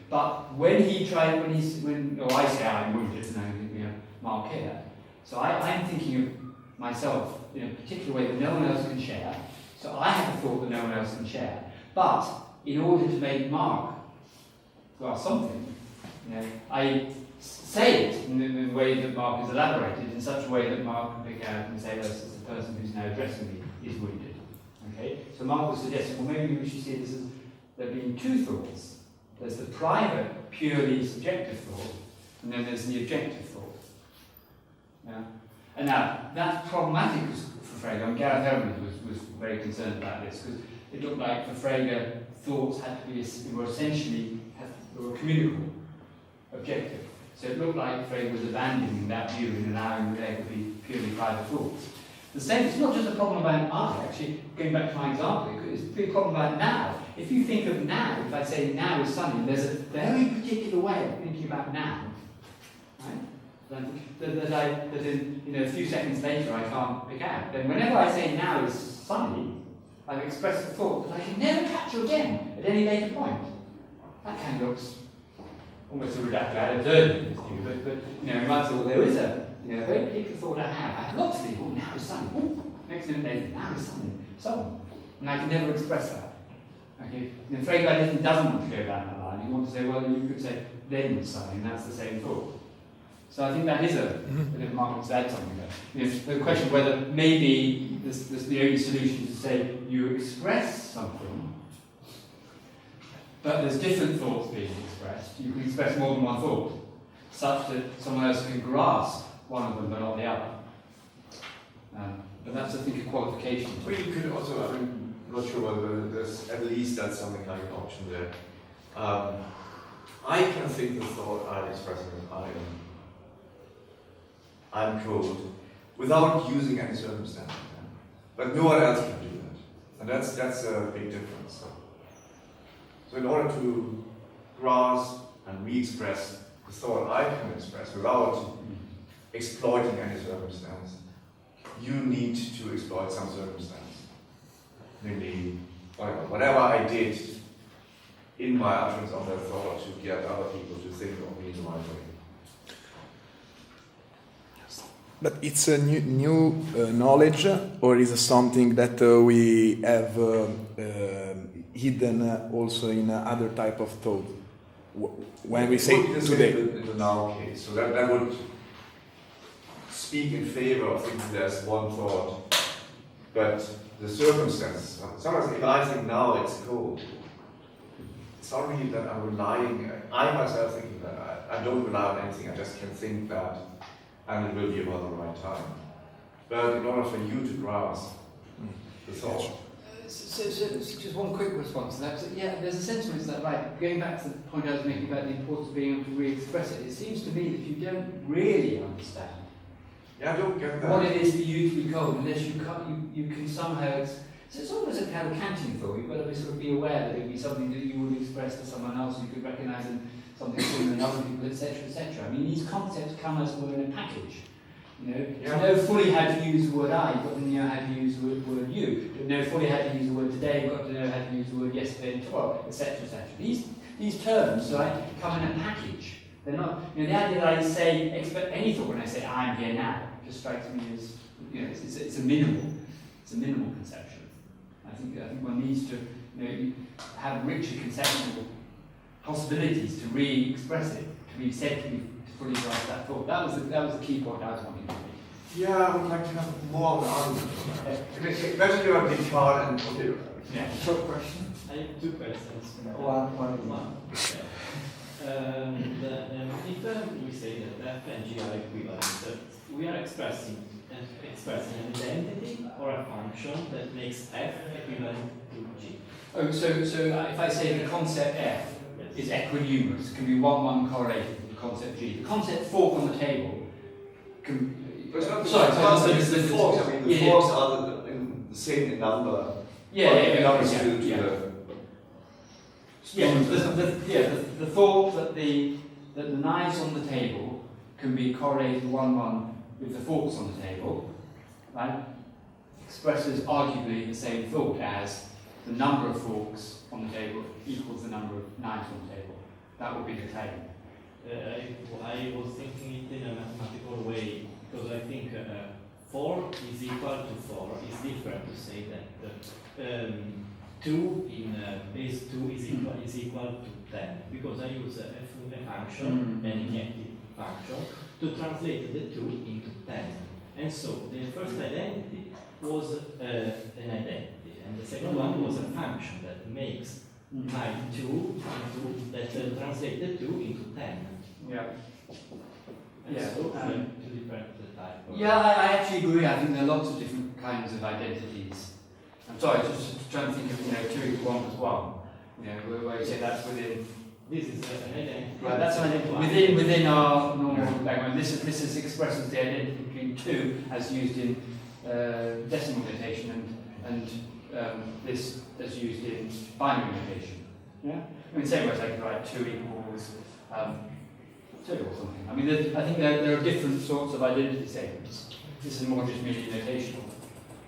But when I say I'm wounded, and I'm thinking of Mark here, so I'm thinking of myself in a particular way that no one else can share. So I have a thought that no one else can share. But in order to make Mark grasp something, I say it in the way that Mark has elaborated, in such a way that Mark can pick out and say, "Well, this is the person who's now addressing me is wounded." Okay? So Mark was suggesting, well, maybe we should see this as there being two thoughts. There's the private, purely subjective thought, and then there's the objective thought. Yeah? And now, that's problematic for Frege. Gareth Evans was very concerned about this, because it looked like for Frege, thoughts had to be, were essentially communicable, objective. So it looked like Frege was abandoning that view and allowing there to be purely private thoughts. The same, it's not just a problem about I, actually, going back to my example, it's a big problem about now. If you think of now, if I say now is sunny, there's a very particular way of thinking about now. Right? That in a few seconds later I can't pick out. Then whenever I say now is sunny, I've expressed the thought that I can never catch you again at any later point. That kind of looks almost a redacted out of turn, but you might say, well, there is a very particular thought I have lots of people, now is sunny. Next minute later, now is sunny. So on. And I can never express that. Okay? And Frege doesn't want to go down that line. You want to say, well, you could say then it's sunny, and that's the same thought. So I think that is a bit of Mark to add something there. The question of whether maybe this the only solution to say you express something, but there's different thoughts being expressed. You can express more than one thought, such that someone else can grasp one of them but not the other. But that's, I think, a qualification. Well, you could also, I'm not sure whether there's at least that's something like an option there. I can think the thought I'm expressing as I'm cold, without using any circumstance. But no one else can do that. And that's a big difference. So in order to grasp and re-express the thought I can express without exploiting any circumstance, you need to exploit some circumstance. Namely, whatever I did in my utterance of that thought to get other people to think of me in the right way. But it's a new knowledge, or is it something that we have hidden also in other type of thought? When we say today, in the now case, so that would speak in favor of thinking there's one thought, but the circumstances. Sometimes if I think now it's cold, it's not really that I'm relying. I myself thinking that I don't rely on anything. I just can think that. And it will be about the right time. But in order for you to grasp the thought. So just one quick response to that. So, yeah, there's a sense in which that, right, going back to the point I was making about the importance of being able to re-express it, it seems to me that you don't really understand I don't get that. what it is for you to be cold, unless you can somehow... So it's almost a kind of Kantian thought. You've got to sort of be aware that it would be something that you would express to someone else, you could recognise in something similar in other people, etc., etc. I mean, these concepts come as well in a package. To know fully how to use the word I, you've got to know how to use the word you. To know fully how to use the word today, you've got to know how to use the word yesterday and tomorrow, etc., etc. These these terms like come in a package. They're not, you know, the idea that I say, expect any thought when I say I'm here now, just strikes me as, you know, it's a minimal conception. I think one needs to, you know, have richer conceptual possibilities to re-express it, to be said to fully grasp that thought. That was the key point I was wanting to make. Yeah, I would like to have more of an argument. Better do a big card and put it. Yeah. Short question. I have two questions. One. If we say that F and G are equivalent, we are expressing an identity or a function that makes F equivalent to G. Oh, so if I say the concept F is equinumerous, can be 1-1 correlated with the concept G. The concept fork on the table can. But it's not the forks. I mean, the forks are the same in number. The thought that the knives on the table can be correlated 1-1 with the forks on the table, right, expresses arguably the same thought as the number of forks on the table equals the number of knives on the table. That would be the claim. I was thinking it in a mathematical way, because I think 4 is equal to 4 is different to say that 2 in base 2 is equal to 10, because I use a function, an injective function, to translate the 2 into 10. And so the first identity was an identity, and the second one was a function that makes my 2 that translates the 2 into 10. Yeah. And so two different types. Yeah, I actually agree. I think there are lots of different kinds of identities. I'm sorry, just trying to think of, you know, 2 equals 1 plus 1. You know, where you say that's within. This is an identity. Right, that's an identity within our normal language. This is expresses the identity between 2 as used in decimal notation and this as used in binary notation. Yeah. I mean, same way as I could write 2 equals 2 or something. I mean, I think there are different sorts of identity statements. This is more just merely notational.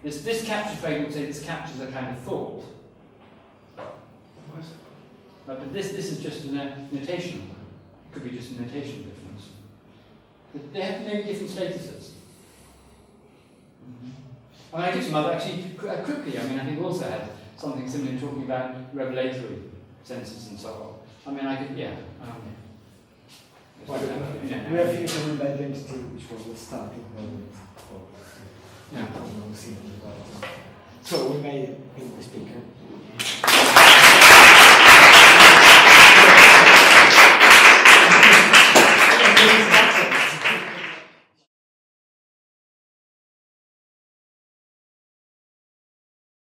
This captures, Frege would say, this captures a kind of thought. But this is just a notational. It could be just a notational difference. But they have maybe different statuses. I mean, I give some other, actually, quickly, I mean, I think also had something similar talking about revelatory senses and so on. I mean, I could, yeah. We have finished with identity, which was the starting moment of yeah. So we may speak.